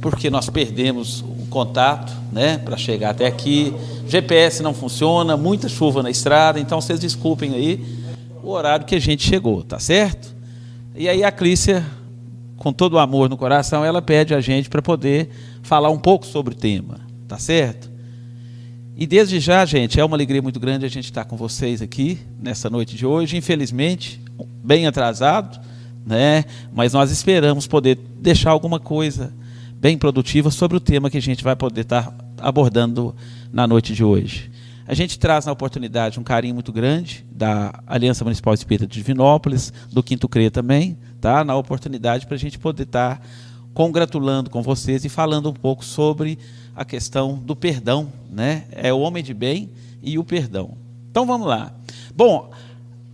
porque nós perdemos o contato, né, para chegar até aqui. O GPS não funciona, muita chuva na estrada, então vocês desculpem aí o horário que a gente chegou, tá certo? E aí a Clícia, com todo o amor no coração, ela pede a gente para poder falar um pouco sobre o tema, tá certo? E desde já, gente, é uma alegria muito grande a gente estar com vocês aqui nessa noite de hoje, infelizmente, bem atrasado, né? Mas nós esperamos poder deixar alguma coisa bem produtiva sobre o tema que a gente vai poder estar abordando na noite de hoje. A gente traz na oportunidade um carinho muito grande da Aliança Municipal Espírita de Divinópolis, do Quinto CRE também, tá? Na oportunidade para a gente poder estar congratulando com vocês e falando um pouco sobre a questão do perdão, né? É o homem de bem e o perdão. Então vamos lá. Bom,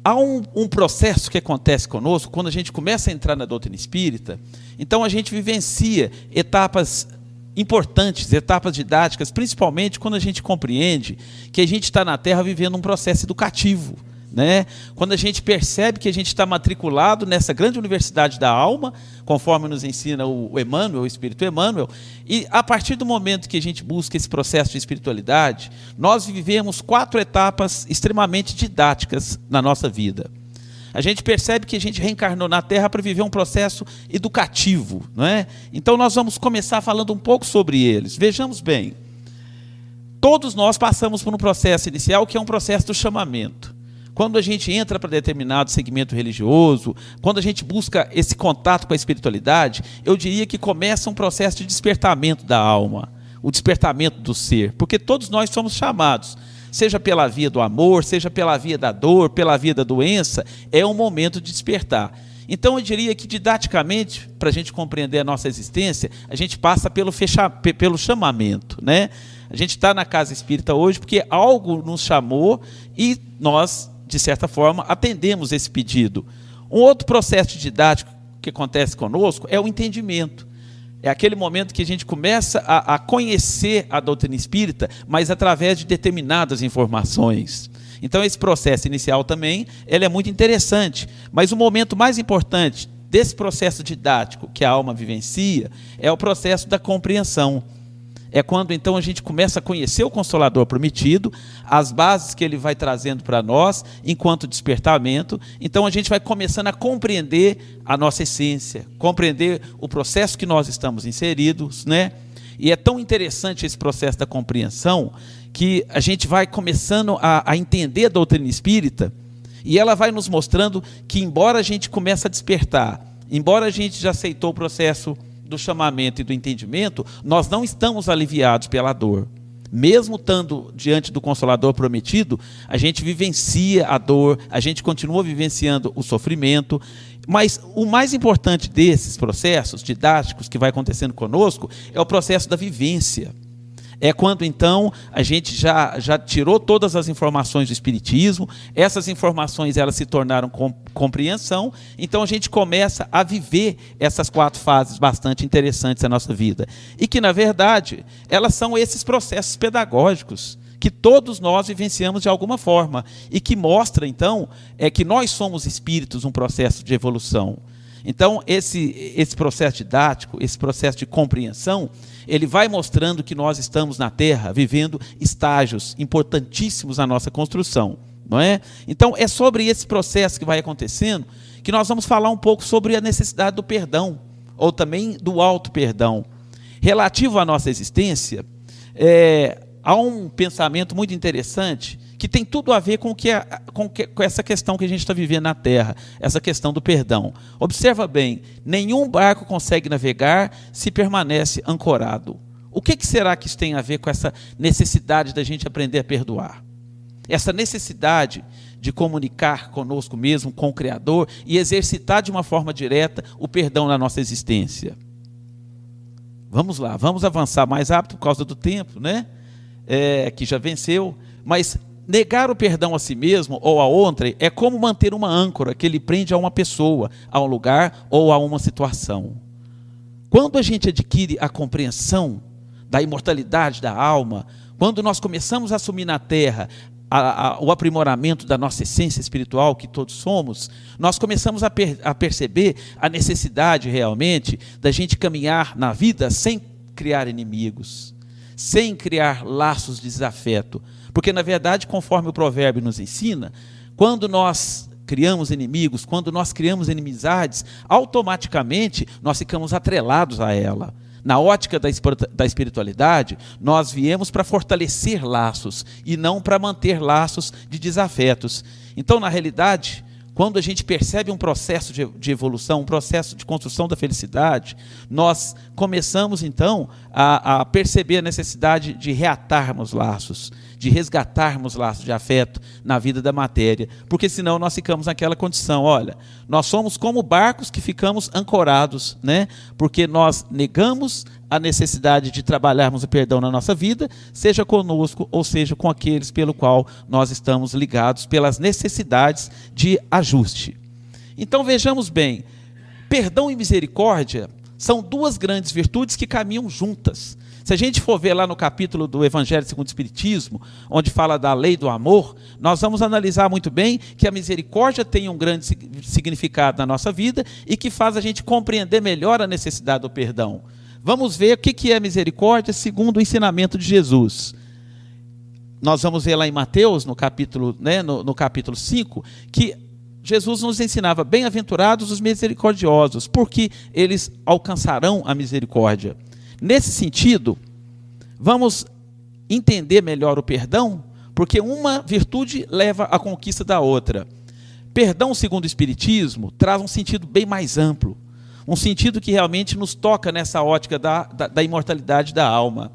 há um processo que acontece conosco quando a gente começa a entrar na doutrina espírita. Então a gente vivencia etapas importantes, etapas didáticas, principalmente quando a gente compreende que a gente está na Terra vivendo um processo educativo, né? Quando a gente percebe que a gente está matriculado nessa grande universidade da alma, conforme nos ensina o Emmanuel, o Espírito Emmanuel, e a partir do momento que a gente busca esse processo de espiritualidade, nós vivemos 4 etapas extremamente didáticas na nossa vida. A gente percebe que a gente reencarnou na Terra para viver um processo educativo, não é? Então nós vamos começar falando um pouco sobre eles. Vejamos bem, todos nós passamos por um processo inicial que é um processo do chamamento. Quando a gente entra para determinado segmento religioso, quando a gente busca esse contato com a espiritualidade, eu diria que começa um processo de despertamento da alma, o despertamento do ser, porque todos nós somos chamados, seja pela via do amor, seja pela via da dor, pela via da doença, é um momento de despertar. Então eu diria que didaticamente, para a gente compreender a nossa existência, a gente passa pelo chamamento, né? A gente está na casa espírita hoje porque algo nos chamou e nós, de certa forma, atendemos esse pedido. Um outro processo didático que acontece conosco é o entendimento. É aquele momento que a gente começa a conhecer a doutrina espírita, mas através de determinadas informações. Então esse processo inicial também, ele é muito interessante, mas o momento mais importante desse processo didático que a alma vivencia é o processo da compreensão. É quando então a gente começa a conhecer o Consolador prometido, as bases que ele vai trazendo para nós enquanto despertamento. Então a gente vai começando a compreender a nossa essência, compreender o processo que nós estamos inseridos, né? E é tão interessante esse processo da compreensão que a gente vai começando a entender a doutrina espírita e ela vai nos mostrando que, embora a gente comece a despertar, embora a gente já aceitou o processo do chamamento e do entendimento, nós não estamos aliviados pela dor. Mesmo estando diante do Consolador prometido, a gente vivencia a dor, a gente continua vivenciando o sofrimento, mas o mais importante desses processos didáticos que vai acontecendo conosco é o processo da vivência. É quando, então, a gente já tirou todas as informações do Espiritismo, essas informações elas se tornaram compreensão, então a gente começa a viver essas 4 fases bastante interessantes da nossa vida. E que, na verdade, elas são esses processos pedagógicos que todos nós vivenciamos de alguma forma e que mostra, então, que nós somos espíritos, um processo de evolução. Então, esse processo didático, esse processo de compreensão, ele vai mostrando que nós estamos na Terra vivendo estágios importantíssimos na nossa construção, não é? Então, é sobre esse processo que vai acontecendo que nós vamos falar um pouco sobre a necessidade do perdão, ou também do auto-perdão. Relativo à nossa existência, há um pensamento muito interessante que tem tudo a ver com essa questão que a gente está vivendo na Terra, essa questão do perdão. Observa bem, nenhum barco consegue navegar se permanece ancorado. O que será que isso tem a ver com essa necessidade da gente aprender a perdoar? Essa necessidade de comunicar conosco mesmo, com o Criador, e exercitar de uma forma direta o perdão na nossa existência. Vamos lá, vamos avançar mais rápido por causa do tempo, né? Que já venceu, mas negar o perdão a si mesmo ou a outrem é como manter uma âncora que ele prende a uma pessoa, a um lugar ou a uma situação. Quando a gente adquire a compreensão da imortalidade da alma, quando nós começamos a assumir na Terra o aprimoramento da nossa essência espiritual, que todos somos, nós começamos a perceber a necessidade realmente da gente caminhar na vida sem criar inimigos, sem criar laços de desafeto. Porque, na verdade, conforme o provérbio nos ensina, quando nós criamos inimigos, quando nós criamos inimizades, automaticamente nós ficamos atrelados a ela. Na ótica da espiritualidade, nós viemos para fortalecer laços e não para manter laços de desafetos. Então, na realidade, quando a gente percebe um processo de evolução, um processo de construção da felicidade, nós começamos, então, a perceber a necessidade de reatarmos laços, de resgatarmos laços de afeto na vida da matéria, porque senão nós ficamos naquela condição, olha, nós somos como barcos que ficamos ancorados, né? Porque nós negamos a necessidade de trabalharmos o perdão na nossa vida, seja conosco ou seja com aqueles pelo qual nós estamos ligados pelas necessidades de ajuste. Então vejamos bem, perdão e misericórdia são duas grandes virtudes que caminham juntas. Se a gente for ver lá no capítulo do Evangelho segundo o Espiritismo, onde fala da lei do amor, nós vamos analisar muito bem que a misericórdia tem um grande significado na nossa vida e que faz a gente compreender melhor a necessidade do perdão. Vamos ver o que é misericórdia segundo o ensinamento de Jesus. Nós vamos ver lá em Mateus, no capítulo 5, que Jesus nos ensinava, bem-aventurados os misericordiosos, porque eles alcançarão a misericórdia. Nesse sentido, vamos entender melhor o perdão, porque uma virtude leva à conquista da outra. Perdão, segundo o Espiritismo, traz um sentido bem mais amplo, um sentido que realmente nos toca nessa ótica da imortalidade da alma.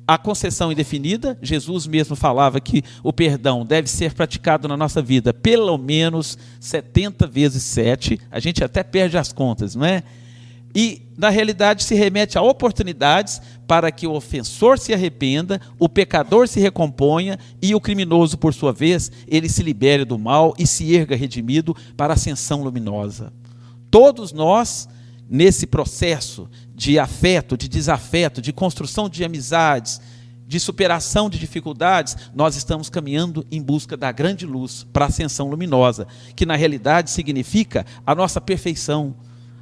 A concessão indefinida, Jesus mesmo falava que o perdão deve ser praticado na nossa vida pelo menos 70 vezes 7, a gente até perde as contas, não é? E, na realidade, se remete a oportunidades para que o ofensor se arrependa, o pecador se recomponha e o criminoso, por sua vez, ele se libere do mal e se erga redimido para a ascensão luminosa. Todos nós, nesse processo de afeto, de desafeto, de construção de amizades, de superação de dificuldades, nós estamos caminhando em busca da grande luz para a ascensão luminosa, que na realidade significa a nossa perfeição,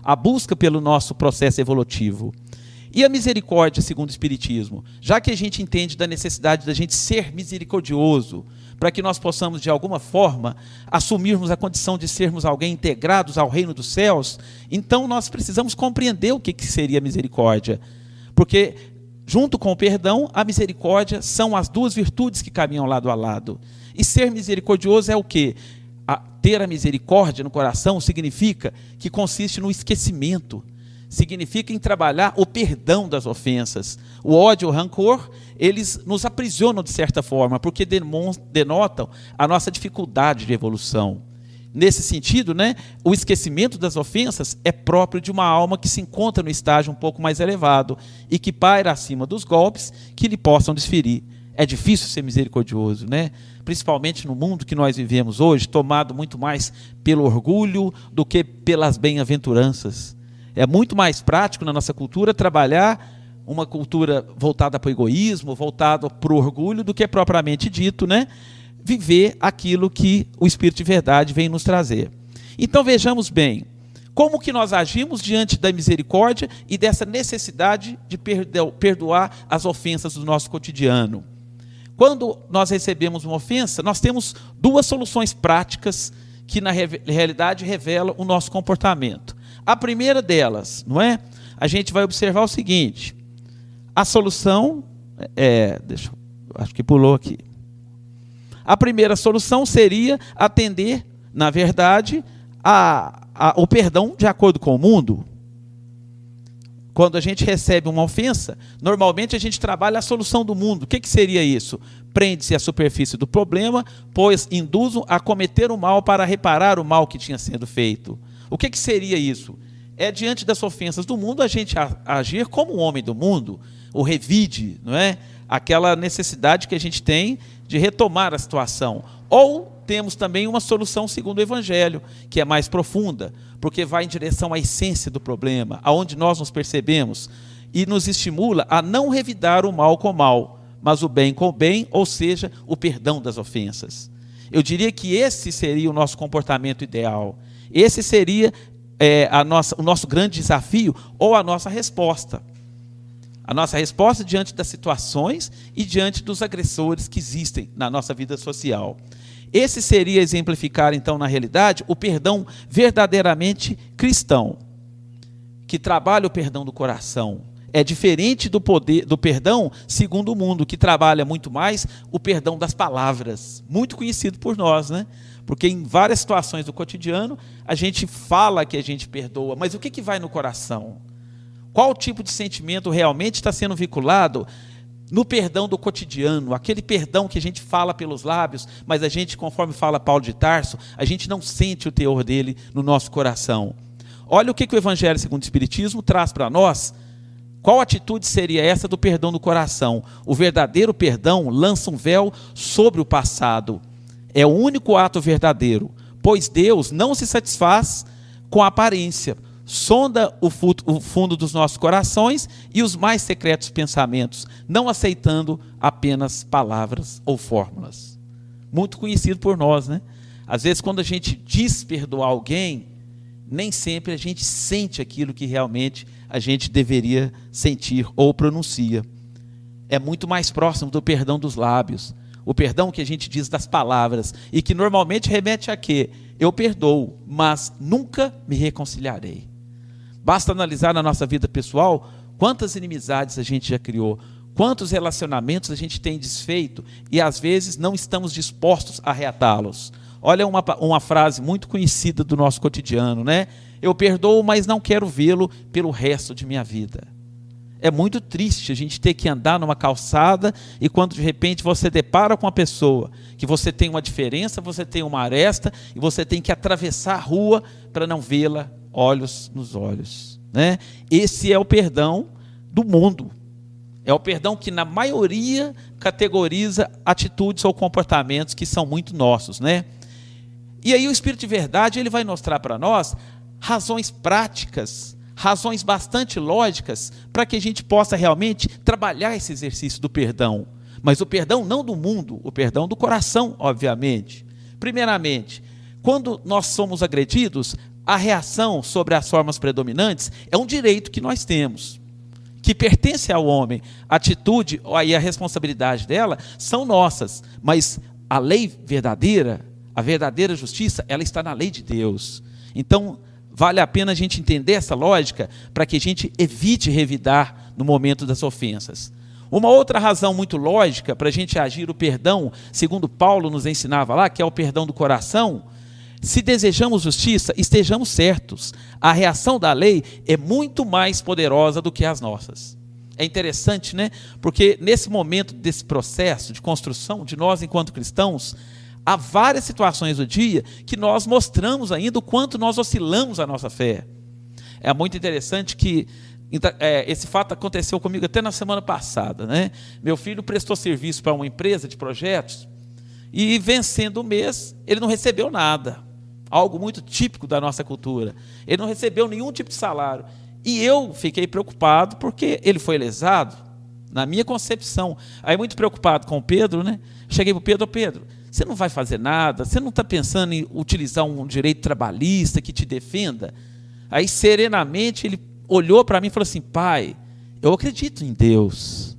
a busca pelo nosso processo evolutivo. E a misericórdia, segundo o Espiritismo, já que a gente entende da necessidade da gente ser misericordioso, para que nós possamos, de alguma forma, assumirmos a condição de sermos alguém integrados ao reino dos céus, então nós precisamos compreender o que seria a misericórdia. Porque, junto com o perdão, a misericórdia são as duas virtudes que caminham lado a lado. E ser misericordioso é o quê? Ter a misericórdia no coração significa que consiste no esquecimento, significa em trabalhar o perdão das ofensas. O ódio e o rancor, eles nos aprisionam de certa forma, porque denotam a nossa dificuldade de evolução. Nesse sentido, né, o esquecimento das ofensas é próprio de uma alma que se encontra no estágio um pouco mais elevado e que paira acima dos golpes que lhe possam desferir. É difícil ser misericordioso, né? Principalmente no mundo que nós vivemos hoje, tomado muito mais pelo orgulho do que pelas bem-aventuranças. É muito mais prático na nossa cultura trabalhar uma cultura voltada para o egoísmo, voltada para o orgulho, do que propriamente dito, né? Viver aquilo que o Espírito de Verdade vem nos trazer. Então vejamos bem, como que nós agimos diante da misericórdia e dessa necessidade de perdoar as ofensas do nosso cotidiano. Quando nós recebemos uma ofensa, nós temos duas soluções práticas que na realidade revelam o nosso comportamento. A primeira delas, não é? A gente vai observar o seguinte, a solução, acho que pulou aqui. A primeira solução seria atender, na verdade, o perdão de acordo com o mundo. Quando a gente recebe uma ofensa, normalmente a gente trabalha a solução do mundo. O que seria isso? Prende-se à superfície do problema, pois induzam a cometer o mal para reparar o mal que tinha sido feito. O que seria isso? É diante das ofensas do mundo a gente agir como um homem do mundo, o revide, não é? Aquela necessidade que a gente tem de retomar a situação. Ou temos também uma solução segundo o Evangelho, que é mais profunda, porque vai em direção à essência do problema, aonde nós nos percebemos, e nos estimula a não revidar o mal com o mal, mas o bem com o bem, ou seja, o perdão das ofensas. Eu diria que esse seria o nosso comportamento ideal. Esse seria o nosso grande desafio ou a nossa resposta. A nossa resposta diante das situações e diante dos agressores que existem na nossa vida social. Esse seria exemplificar, então, na realidade, o perdão verdadeiramente cristão, que trabalha o perdão do coração. É diferente do perdão segundo o mundo, que trabalha muito mais o perdão das palavras, muito conhecido por nós, né? Porque em várias situações do cotidiano, a gente fala que a gente perdoa, mas o que vai no coração? Qual tipo de sentimento realmente está sendo vinculado no perdão do cotidiano, aquele perdão que a gente fala pelos lábios, mas a gente, conforme fala Paulo de Tarso, a gente não sente o teor dele no nosso coração. Olha o que o Evangelho segundo o Espiritismo traz para nós. Qual atitude seria essa do perdão do coração? O verdadeiro perdão lança um véu sobre o passado. É o único ato verdadeiro, pois Deus não se satisfaz com a aparência. Sonda o fundo dos nossos corações e os mais secretos pensamentos, não aceitando apenas palavras ou fórmulas. Muito conhecido por nós, né? Às vezes, quando a gente diz perdoar alguém, nem sempre a gente sente aquilo que realmente a gente deveria sentir ou pronuncia. É muito mais próximo do perdão dos lábios, o perdão que a gente diz das palavras, e que normalmente remete a quê? Eu perdoo, mas nunca me reconciliarei. Basta analisar na nossa vida pessoal quantas inimizades a gente já criou, quantos relacionamentos a gente tem desfeito e às vezes não estamos dispostos a reatá-los. Olha uma frase muito conhecida do nosso cotidiano, né? Eu perdoo, mas não quero vê-lo pelo resto de minha vida. É muito triste a gente ter que andar numa calçada e quando de repente você depara com uma pessoa que você tem uma diferença, você tem uma aresta e você tem que atravessar a rua para não vê-la olhos nos olhos, né? Esse é o perdão do mundo. É o perdão que na maioria categoriza atitudes ou comportamentos que são muito nossos, né? E aí o Espírito de Verdade ele vai mostrar para nós razões práticas, razões bastante lógicas para que a gente possa realmente trabalhar esse exercício do perdão. Mas o perdão não do mundo, o perdão do coração, obviamente. Primeiramente, quando nós somos agredidos, a reação sobre as formas predominantes é um direito que nós temos, que pertence ao homem. A atitude e a responsabilidade dela são nossas, mas a lei verdadeira, a verdadeira justiça, ela está na lei de Deus. Então, vale a pena a gente entender essa lógica para que a gente evite revidar no momento das ofensas. Uma outra razão muito lógica para a gente agir o perdão, segundo Paulo nos ensinava lá, que é o perdão do coração. Se desejamos justiça, estejamos certos. A reação da lei é muito mais poderosa do que as nossas. É interessante, né? Porque nesse momento desse processo de construção de nós enquanto cristãos, há várias situações do dia que nós mostramos ainda o quanto nós oscilamos a nossa fé. É muito interessante que esse fato aconteceu comigo até na semana passada, né? Meu filho prestou serviço para uma empresa de projetos e vencendo o mês, ele não recebeu nada. Algo muito típico da nossa cultura. Ele não recebeu nenhum tipo de salário. E eu fiquei preocupado porque ele foi lesado, na minha concepção. Aí muito preocupado com o Pedro, né? Cheguei para o Pedro, Pedro, você não vai fazer nada? Você não está pensando em utilizar um direito trabalhista que te defenda? Aí serenamente ele olhou para mim e falou assim, pai, eu acredito em Deus.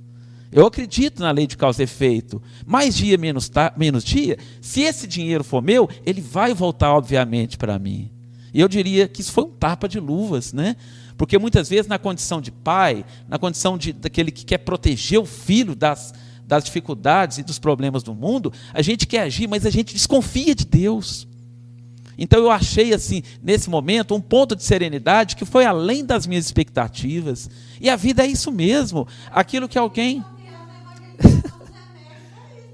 Eu acredito na lei de causa e efeito. Mais dia, menos dia, se esse dinheiro for meu, ele vai voltar, obviamente, para mim. E eu diria que isso foi um tapa de luvas, né? Porque muitas vezes, na condição de pai, na condição daquele que quer proteger o filho das dificuldades e dos problemas do mundo, a gente quer agir, mas a gente desconfia de Deus. Então eu achei, assim, nesse momento, um ponto de serenidade que foi além das minhas expectativas. E a vida é isso mesmo. Aquilo que alguém...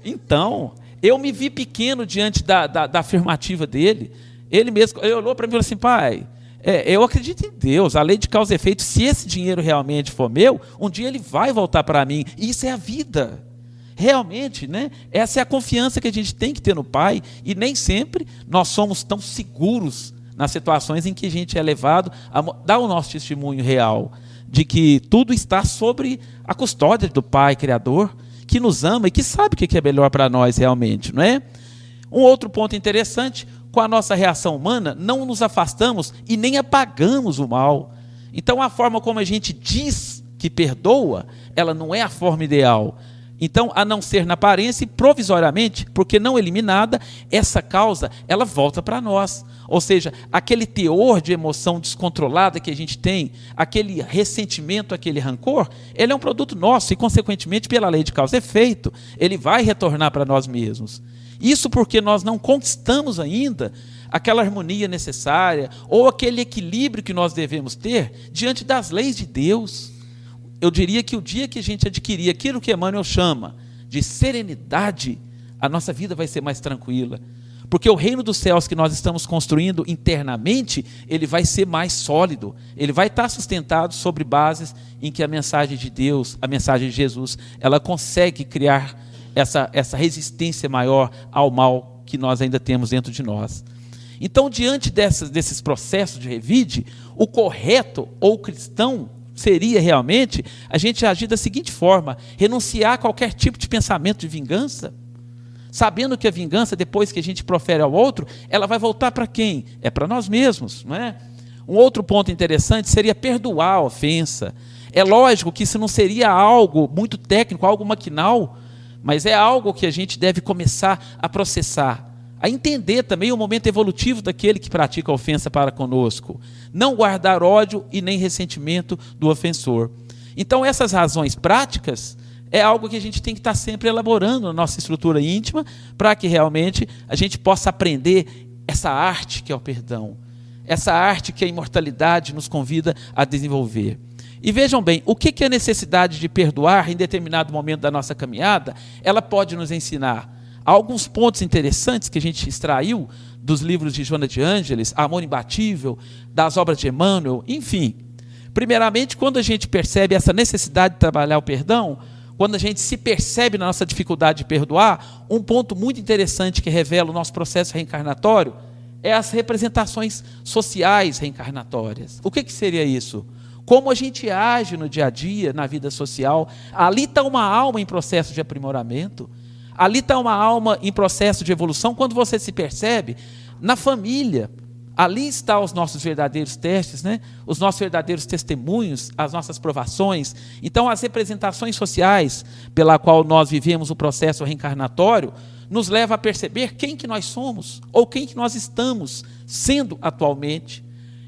Então, eu me vi pequeno diante da afirmativa dele. Ele mesmo, ele olhou para mim e falou assim, pai, eu acredito em Deus, a lei de causa e efeito, se esse dinheiro realmente for meu, um dia ele vai voltar para mim. E isso é a vida. Realmente, né? Essa é a confiança que a gente tem que ter no Pai, e nem sempre nós somos tão seguros nas situações em que a gente é levado a dar o nosso testemunho real, de que tudo está sobre a custódia do Pai Criador, que nos ama e que sabe o que é melhor para nós realmente, não é? Um outro ponto interessante, com a nossa reação humana, não nos afastamos e nem apagamos o mal. Então, a forma como a gente diz que perdoa, ela não é a forma ideal. Então, a não ser na aparência e provisoriamente, porque não eliminada, essa causa, ela volta para nós. Ou seja, aquele teor de emoção descontrolada que a gente tem, aquele ressentimento, aquele rancor, ele é um produto nosso e, consequentemente, pela lei de causa e efeito, ele vai retornar para nós mesmos. Isso porque nós não conquistamos ainda aquela harmonia necessária ou aquele equilíbrio que nós devemos ter diante das leis de Deus. Eu diria que o dia que a gente adquirir aquilo que Emmanuel chama de serenidade, a nossa vida vai ser mais tranquila. Porque o reino dos céus que nós estamos construindo internamente, ele vai ser mais sólido. Ele vai estar sustentado sobre bases em que a mensagem de Deus, a mensagem de Jesus, ela consegue criar essa resistência maior ao mal que nós ainda temos dentro de nós. Então, diante desses processos de revide, o correto ou cristão seria realmente a gente agir da seguinte forma: renunciar a qualquer tipo de pensamento de vingança, sabendo que a vingança, depois que a gente profere ao outro, ela vai voltar para quem? É para nós mesmos, não é? Um outro ponto interessante seria perdoar a ofensa. É lógico que isso não seria algo muito técnico, algo maquinal, mas é algo que a gente deve começar a processar, a entender também o momento evolutivo daquele que pratica a ofensa para conosco. Não guardar ódio e nem ressentimento do ofensor. Então, essas razões práticas é algo que a gente tem que estar sempre elaborando na nossa estrutura íntima, para que realmente a gente possa aprender essa arte que é o perdão, essa arte que a imortalidade nos convida a desenvolver. E vejam bem, o que a necessidade de perdoar em determinado momento da nossa caminhada, ela pode nos ensinar. Há alguns pontos interessantes que a gente extraiu dos livros de Joana de Ângeles, Amor Imbatível, das obras de Emmanuel, enfim. Primeiramente, quando a gente percebe essa necessidade de trabalhar o perdão, quando a gente se percebe na nossa dificuldade de perdoar, um ponto muito interessante que revela o nosso processo reencarnatório é as representações sociais reencarnatórias. O que seria isso? Como a gente age no dia a dia, na vida social. Ali está uma alma em processo de aprimoramento, ali está uma alma em processo de evolução. Quando você se percebe na família, ali estão os nossos verdadeiros testes, né? Os nossos verdadeiros testemunhos, as nossas provações. Então, as representações sociais pela qual nós vivemos o processo reencarnatório nos leva a perceber quem que nós somos ou quem que nós estamos sendo atualmente.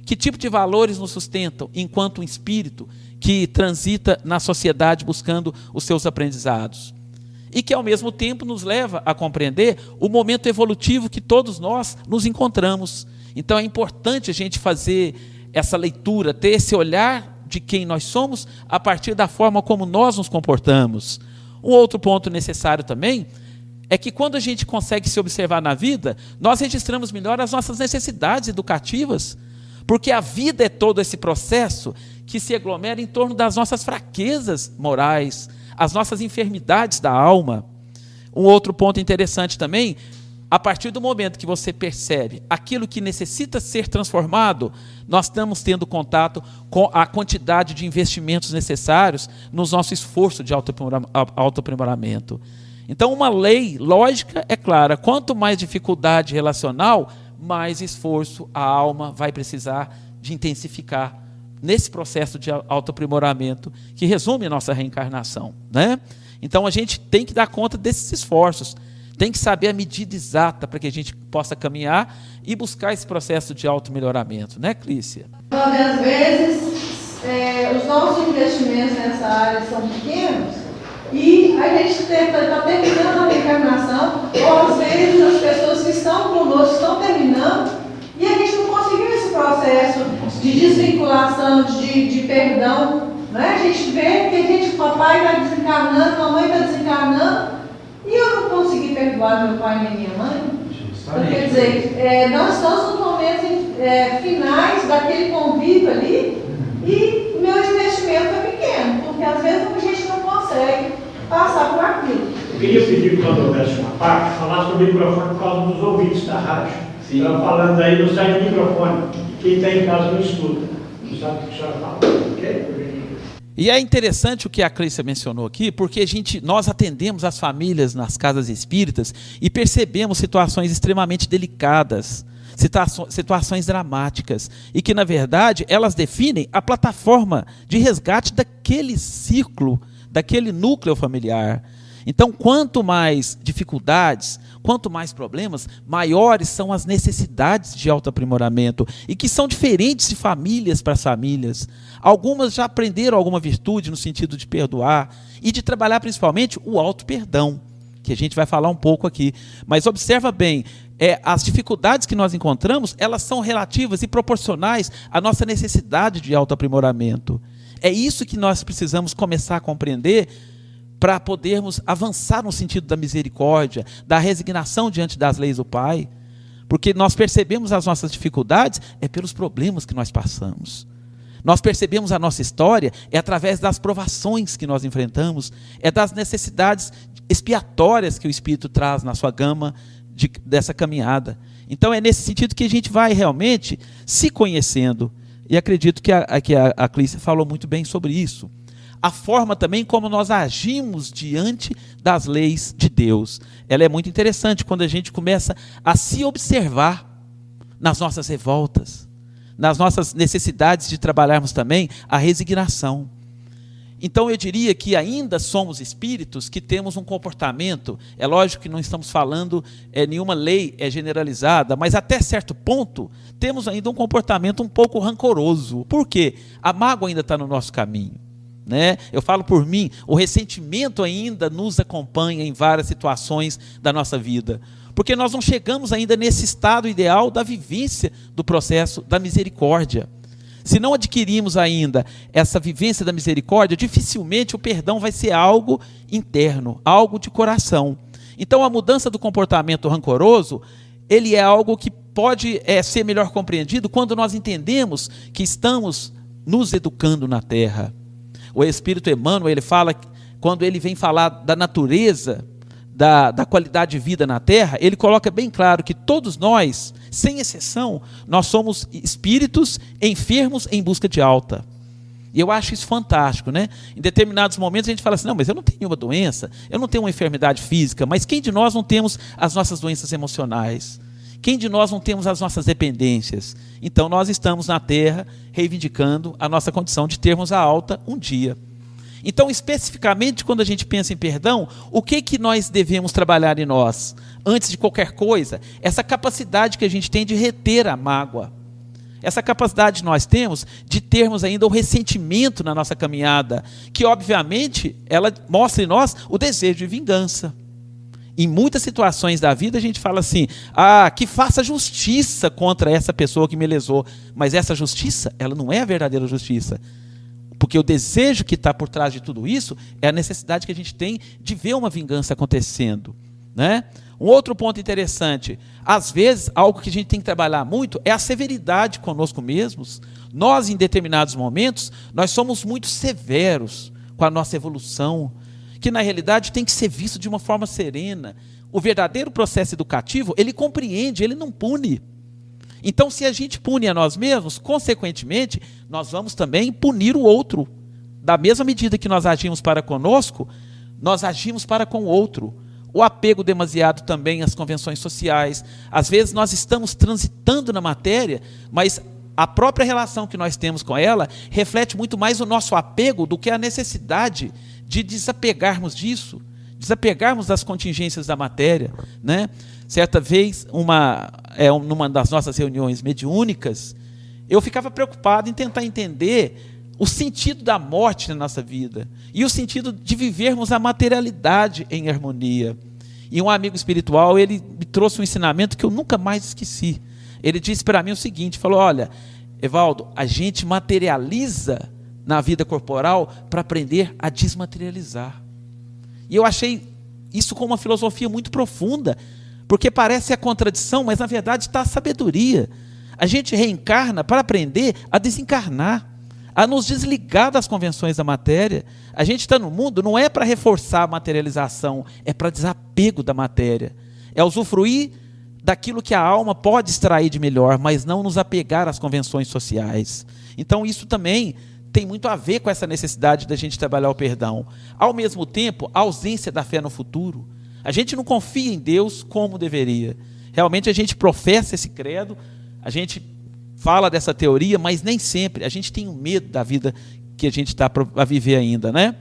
Que tipo de valores nos sustentam enquanto um espírito que transita na sociedade buscando os seus aprendizados? E que, ao mesmo tempo, nos leva a compreender o momento evolutivo que todos nós nos encontramos. Então, é importante a gente fazer essa leitura, ter esse olhar de quem nós somos a partir da forma como nós nos comportamos. Um outro ponto necessário também é que, quando a gente consegue se observar na vida, nós registramos melhor as nossas necessidades educativas. Porque a vida é todo esse processo que se aglomera em torno das nossas fraquezas morais, as nossas enfermidades da alma. Um outro ponto interessante também, a partir do momento que você percebe aquilo que necessita ser transformado, nós estamos tendo contato com a quantidade de investimentos necessários no nosso esforço de autoaprimoramento. Então, uma lei lógica é clara: quanto mais dificuldade relacional, mais esforço a alma vai precisar de intensificar nesse processo de autoaprimoramento que resume a nossa reencarnação, né? Então, a gente tem que dar conta desses esforços, tem que saber a medida exata para que a gente possa caminhar e buscar esse processo de automelhoramento, né, Clícia? Às vezes, os nossos investimentos nessa área são pequenos e a gente está terminando a reencarnação, ou às vezes as pessoas que estão conosco estão terminando e a gente não conseguiu esse processo de desvinculação, de perdão, né? A gente vê que o papai está desencarnando, a mamãe está desencarnando e eu não consegui perdoar meu pai nem minha mãe. Então, quer dizer, nós estamos nos momentos finais daquele convívio ali e o meu investimento é pequeno, porque às vezes a gente não consegue passar por aquilo. Eu queria pedir, quando houvesse uma parte, falar sobre o microfone por causa dos ouvintes da rádio. Estava falando aí, não sai do microfone. Quem está em casa não escuta. Não sabe o que a senhora fala. Ok? E é interessante o que a Clícia mencionou aqui, porque nós atendemos as famílias nas casas espíritas e percebemos situações extremamente delicadas, situações dramáticas, e que, na verdade, elas definem a plataforma de resgate daquele ciclo, daquele núcleo familiar. Então, quanto mais dificuldades, quanto mais problemas, maiores são as necessidades de autoaprimoramento, e que são diferentes de famílias para famílias. Algumas já aprenderam alguma virtude no sentido de perdoar e de trabalhar principalmente o auto-perdão, que a gente vai falar um pouco aqui. Mas observa bem, as dificuldades que nós encontramos, elas são relativas e proporcionais à nossa necessidade de autoaprimoramento. É isso que nós precisamos começar a compreender para podermos avançar no sentido da misericórdia, da resignação diante das leis do Pai. Porque nós percebemos as nossas dificuldades pelos problemas que nós passamos. Nós percebemos a nossa história através das provações que nós enfrentamos, das necessidades expiatórias que o Espírito traz na sua gama dessa caminhada. Então é nesse sentido que a gente vai realmente se conhecendo. E acredito que a Clícia falou muito bem sobre isso. A forma também como nós agimos diante das leis de Deus. Ela é muito interessante quando a gente começa a se observar nas nossas revoltas, nas nossas necessidades de trabalharmos também a resignação. Então eu diria que ainda somos espíritos que temos um comportamento, é lógico que não estamos falando, nenhuma lei é generalizada, mas até certo ponto temos ainda um comportamento um pouco rancoroso. Por quê? A mágoa ainda está no nosso caminho. Eu falo por mim, o ressentimento ainda nos acompanha em várias situações da nossa vida, porque nós não chegamos ainda nesse estado ideal da vivência do processo da misericórdia. Se não adquirimos ainda essa vivência da misericórdia, dificilmente o perdão vai ser algo interno, algo de coração. Então a mudança do comportamento rancoroso, ele é algo que pode ser melhor compreendido quando nós entendemos que estamos nos educando na terra. O Espírito Emmanuel, ele fala, quando ele vem falar da natureza, da qualidade de vida na Terra, ele coloca bem claro que todos nós, sem exceção, nós somos espíritos enfermos em busca de alta. E eu acho isso fantástico, Em determinados momentos a gente fala assim, não, mas eu não tenho nenhuma doença, eu não tenho uma enfermidade física, mas quem de nós não temos as nossas doenças emocionais? Quem de nós não temos as nossas dependências? Então nós estamos na Terra reivindicando a nossa condição de termos a alta um dia. Então, especificamente, quando a gente pensa em perdão, o que nós devemos trabalhar em nós? Antes de qualquer coisa, essa capacidade que a gente tem de reter a mágoa. Essa capacidade nós temos de termos ainda o ressentimento na nossa caminhada, que obviamente ela mostra em nós o desejo de vingança. Em muitas situações da vida a gente fala assim, que faça justiça contra essa pessoa que me lesou. Mas essa justiça, ela não é a verdadeira justiça. Porque o desejo que está por trás de tudo isso é a necessidade que a gente tem de ver uma vingança acontecendo. Um outro ponto interessante, às vezes algo que a gente tem que trabalhar muito é a severidade conosco mesmos. Nós, em determinados momentos, nós somos muito severos com a nossa evolução, que na realidade tem que ser visto de uma forma serena. O verdadeiro processo educativo, ele compreende, ele não pune. Então, se a gente pune a nós mesmos, consequentemente, nós vamos também punir o outro. Da mesma medida que nós agimos para conosco, nós agimos para com o outro. O apego demasiado também às convenções sociais. Às vezes nós estamos transitando na matéria, mas a própria relação que nós temos com ela reflete muito mais o nosso apego do que a necessidade de desapegarmos disso, desapegarmos das contingências da matéria. Certa vez, numa das nossas reuniões mediúnicas, eu ficava preocupado em tentar entender o sentido da morte na nossa vida e o sentido de vivermos a materialidade em harmonia. E um amigo espiritual, ele me trouxe um ensinamento que eu nunca mais esqueci. Ele disse para mim o seguinte, falou, olha, Evaldo, a gente materializa na vida corporal para aprender a desmaterializar. E eu achei isso com uma filosofia muito profunda, porque parece a contradição, mas na verdade está a sabedoria. A gente reencarna para aprender a desencarnar, a nos desligar das convenções da matéria. A gente está no mundo não é para reforçar a materialização, é para desapego da matéria. É usufruir daquilo que a alma pode extrair de melhor, mas não nos apegar às convenções sociais. Então isso também tem muito a ver com essa necessidade da gente trabalhar o perdão. Ao mesmo tempo, a ausência da fé no futuro. A gente não confia em Deus como deveria. Realmente a gente professa esse credo, a gente fala dessa teoria, mas nem sempre. A gente tem um medo da vida que a gente está a viver ainda, né?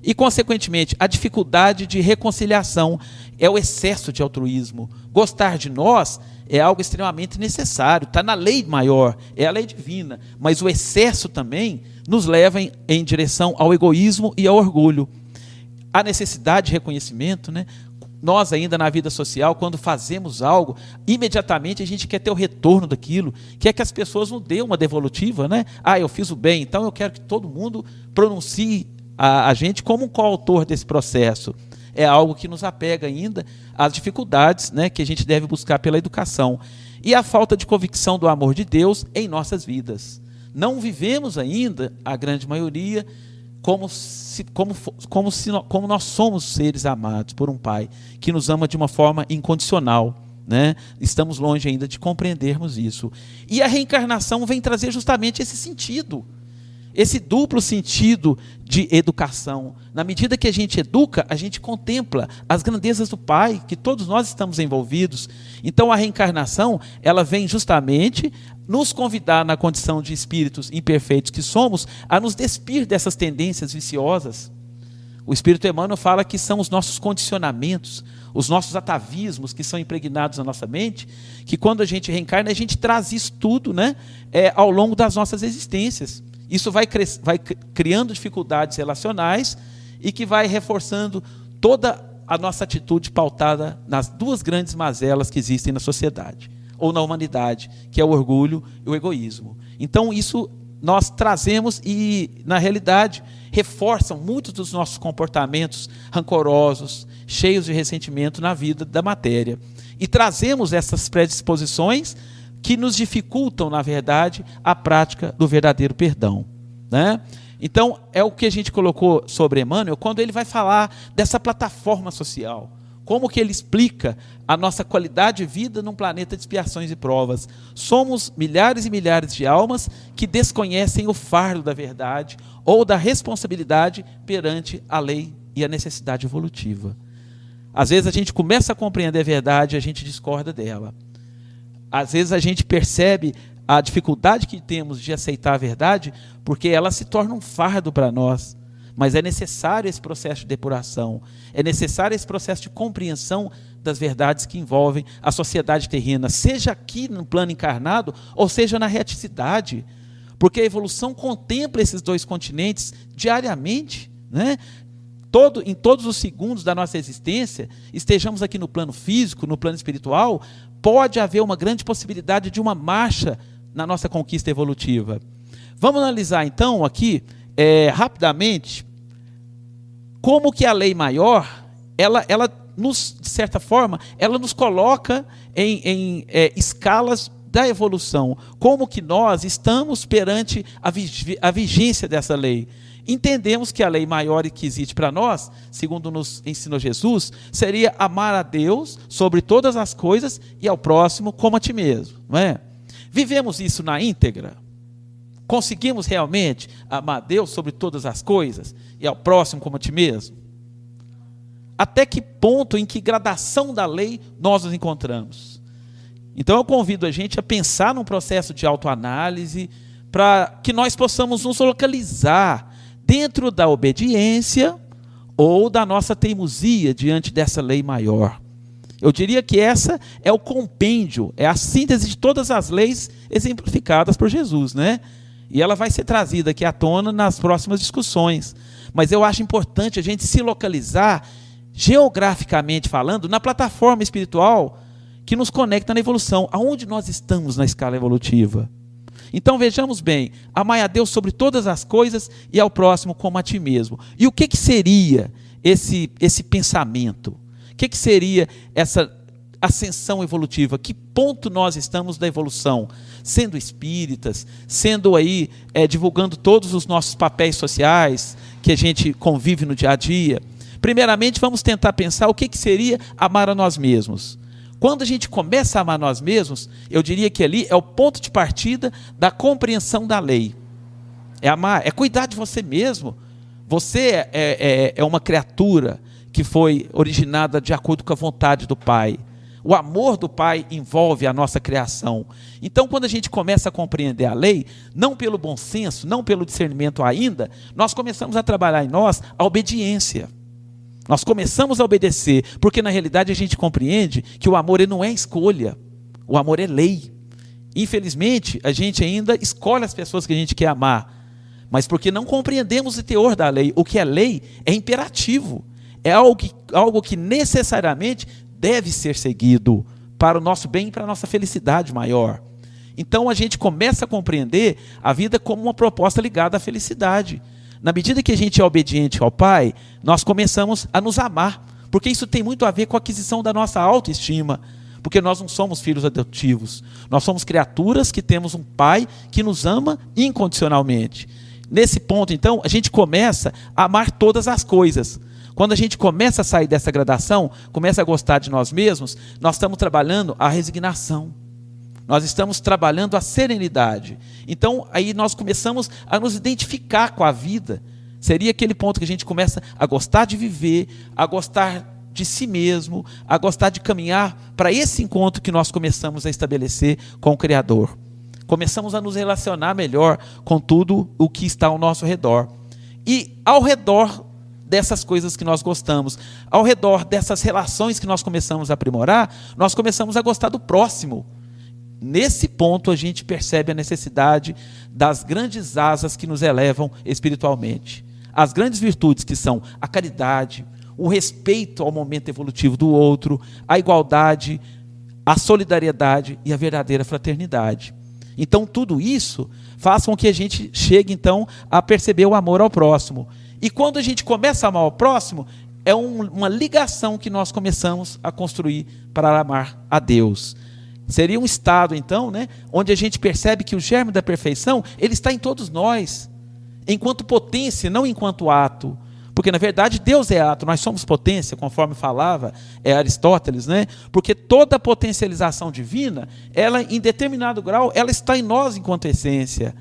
E, consequentemente, a dificuldade de reconciliação é o excesso de altruísmo. Gostar de nós é algo extremamente necessário, está na lei maior, é a lei divina, mas o excesso também nos leva em direção ao egoísmo e ao orgulho. A necessidade de reconhecimento, né? Nós ainda na vida social, quando fazemos algo, imediatamente a gente quer ter o retorno daquilo, quer que as pessoas nos dêem uma devolutiva, né? Ah, eu fiz o bem, então eu quero que todo mundo pronuncie a gente como um coautor desse processo. É algo que nos apega ainda às dificuldades, né, que a gente deve buscar pela educação. E a falta de convicção do amor de Deus em nossas vidas. Não vivemos ainda, a grande maioria, como nós somos seres amados por um Pai que nos ama de uma forma incondicional, né? Estamos longe ainda de compreendermos isso. E a reencarnação vem trazer justamente esse sentido, esse duplo sentido de educação. Na medida que a gente educa, a gente contempla as grandezas do Pai, que todos nós estamos envolvidos. Então a reencarnação, ela vem justamente nos convidar, na condição de espíritos imperfeitos que somos, a nos despir dessas tendências viciosas. O Espírito Emmanuel fala que são os nossos condicionamentos, os nossos atavismos que são impregnados na nossa mente, que quando a gente reencarna, a gente traz isso tudo, né, ao longo das nossas existências. Isso vai criando dificuldades relacionais e que vai reforçando toda a nossa atitude pautada nas duas grandes mazelas que existem na sociedade, ou na humanidade, que é o orgulho e o egoísmo. Então isso nós trazemos e, na realidade, reforçam muitos dos nossos comportamentos rancorosos, cheios de ressentimento na vida da matéria. E trazemos essas predisposições que nos dificultam, na verdade, a prática do verdadeiro perdão, né? Então, é o que a gente colocou sobre Emmanuel, quando ele vai falar dessa plataforma social, como que ele explica a nossa qualidade de vida num planeta de expiações e provas. Somos milhares e milhares de almas que desconhecem o fardo da verdade ou da responsabilidade perante a lei e a necessidade evolutiva. Às vezes a gente começa a compreender a verdade e a gente discorda dela. Às vezes a gente percebe a dificuldade que temos de aceitar a verdade, porque ela se torna um fardo para nós. Mas é necessário esse processo de depuração, é necessário esse processo de compreensão das verdades que envolvem a sociedade terrena, seja aqui no plano encarnado, ou seja na reticidade, porque a evolução contempla esses dois continentes diariamente, né? Em todos os segundos da nossa existência, estejamos aqui no plano físico, no plano espiritual, pode haver uma grande possibilidade de uma marcha na nossa conquista evolutiva. Vamos analisar então aqui, rapidamente, como que a lei maior, ela nos, de certa forma, ela nos coloca em escalas da evolução. Como que nós estamos perante a vigência dessa lei. Entendemos que a lei maior que existe para nós, segundo nos ensinou Jesus, seria amar a Deus sobre todas as coisas e ao próximo como a ti mesmo, não é? Vivemos isso na íntegra? Conseguimos realmente amar a Deus sobre todas as coisas e ao próximo como a ti mesmo? Até que ponto, em que gradação da lei nós nos encontramos? Então eu convido a gente a pensar num processo de autoanálise para que nós possamos nos localizar dentro da obediência ou da nossa teimosia diante dessa lei maior. Eu diria que essa é o compêndio, é a síntese de todas as leis exemplificadas por Jesus, né? E ela vai ser trazida aqui à tona nas próximas discussões. Mas eu acho importante a gente se localizar, geograficamente falando, na plataforma espiritual que nos conecta na evolução. Aonde nós estamos na escala evolutiva? Então vejamos bem, amai a Deus sobre todas as coisas e ao próximo como a ti mesmo. E o que seria esse pensamento? O que seria essa ascensão evolutiva? Que ponto nós estamos da evolução? Sendo espíritas, sendo aí, divulgando todos os nossos papéis sociais que a gente convive no dia a dia. Primeiramente, vamos tentar pensar o que seria amar a nós mesmos. Quando a gente começa a amar nós mesmos, eu diria que ali é o ponto de partida da compreensão da lei. É amar, é cuidar de você mesmo. Você é uma criatura que foi originada de acordo com a vontade do Pai. O amor do Pai envolve a nossa criação. Então, quando a gente começa a compreender a lei, não pelo bom senso, não pelo discernimento ainda, nós começamos a trabalhar em nós a obediência. Nós começamos a obedecer, porque na realidade a gente compreende que o amor ele não é escolha, o amor é lei. Infelizmente, a gente ainda escolhe as pessoas que a gente quer amar, mas porque não compreendemos o teor da lei. O que é lei é imperativo, é algo que necessariamente deve ser seguido para o nosso bem e para a nossa felicidade maior. Então a gente começa a compreender a vida como uma proposta ligada à felicidade. Na medida que a gente é obediente ao Pai, nós começamos a nos amar, porque isso tem muito a ver com a aquisição da nossa autoestima, porque nós não somos filhos adotivos, nós somos criaturas que temos um Pai que nos ama incondicionalmente. Nesse ponto, então, a gente começa a amar todas as coisas. Quando a gente começa a sair dessa gradação, começa a gostar de nós mesmos, nós estamos trabalhando a resignação. Nós estamos trabalhando a serenidade. Então, aí nós começamos a nos identificar com a vida. Seria aquele ponto que a gente começa a gostar de viver, a gostar de si mesmo, a gostar de caminhar para esse encontro que nós começamos a estabelecer com o Criador. Começamos a nos relacionar melhor com tudo o que está ao nosso redor. E ao redor dessas coisas que nós gostamos, ao redor dessas relações que nós começamos a aprimorar, nós começamos a gostar do próximo. Nesse ponto a gente percebe a necessidade das grandes asas que nos elevam espiritualmente. As grandes virtudes que são a caridade, o respeito ao momento evolutivo do outro, a igualdade, a solidariedade e a verdadeira fraternidade. Então tudo isso faz com que a gente chegue então a perceber o amor ao próximo. E quando a gente começa a amar ao próximo, é uma ligação que nós começamos a construir para amar a Deus. Seria um estado, então, onde a gente percebe que o germe da perfeição, ele está em todos nós, enquanto potência, não enquanto ato. Porque, na verdade, Deus é ato, nós somos potência, conforme falava Aristóteles, porque toda potencialização divina, ela, em determinado grau, ela está em nós enquanto essência.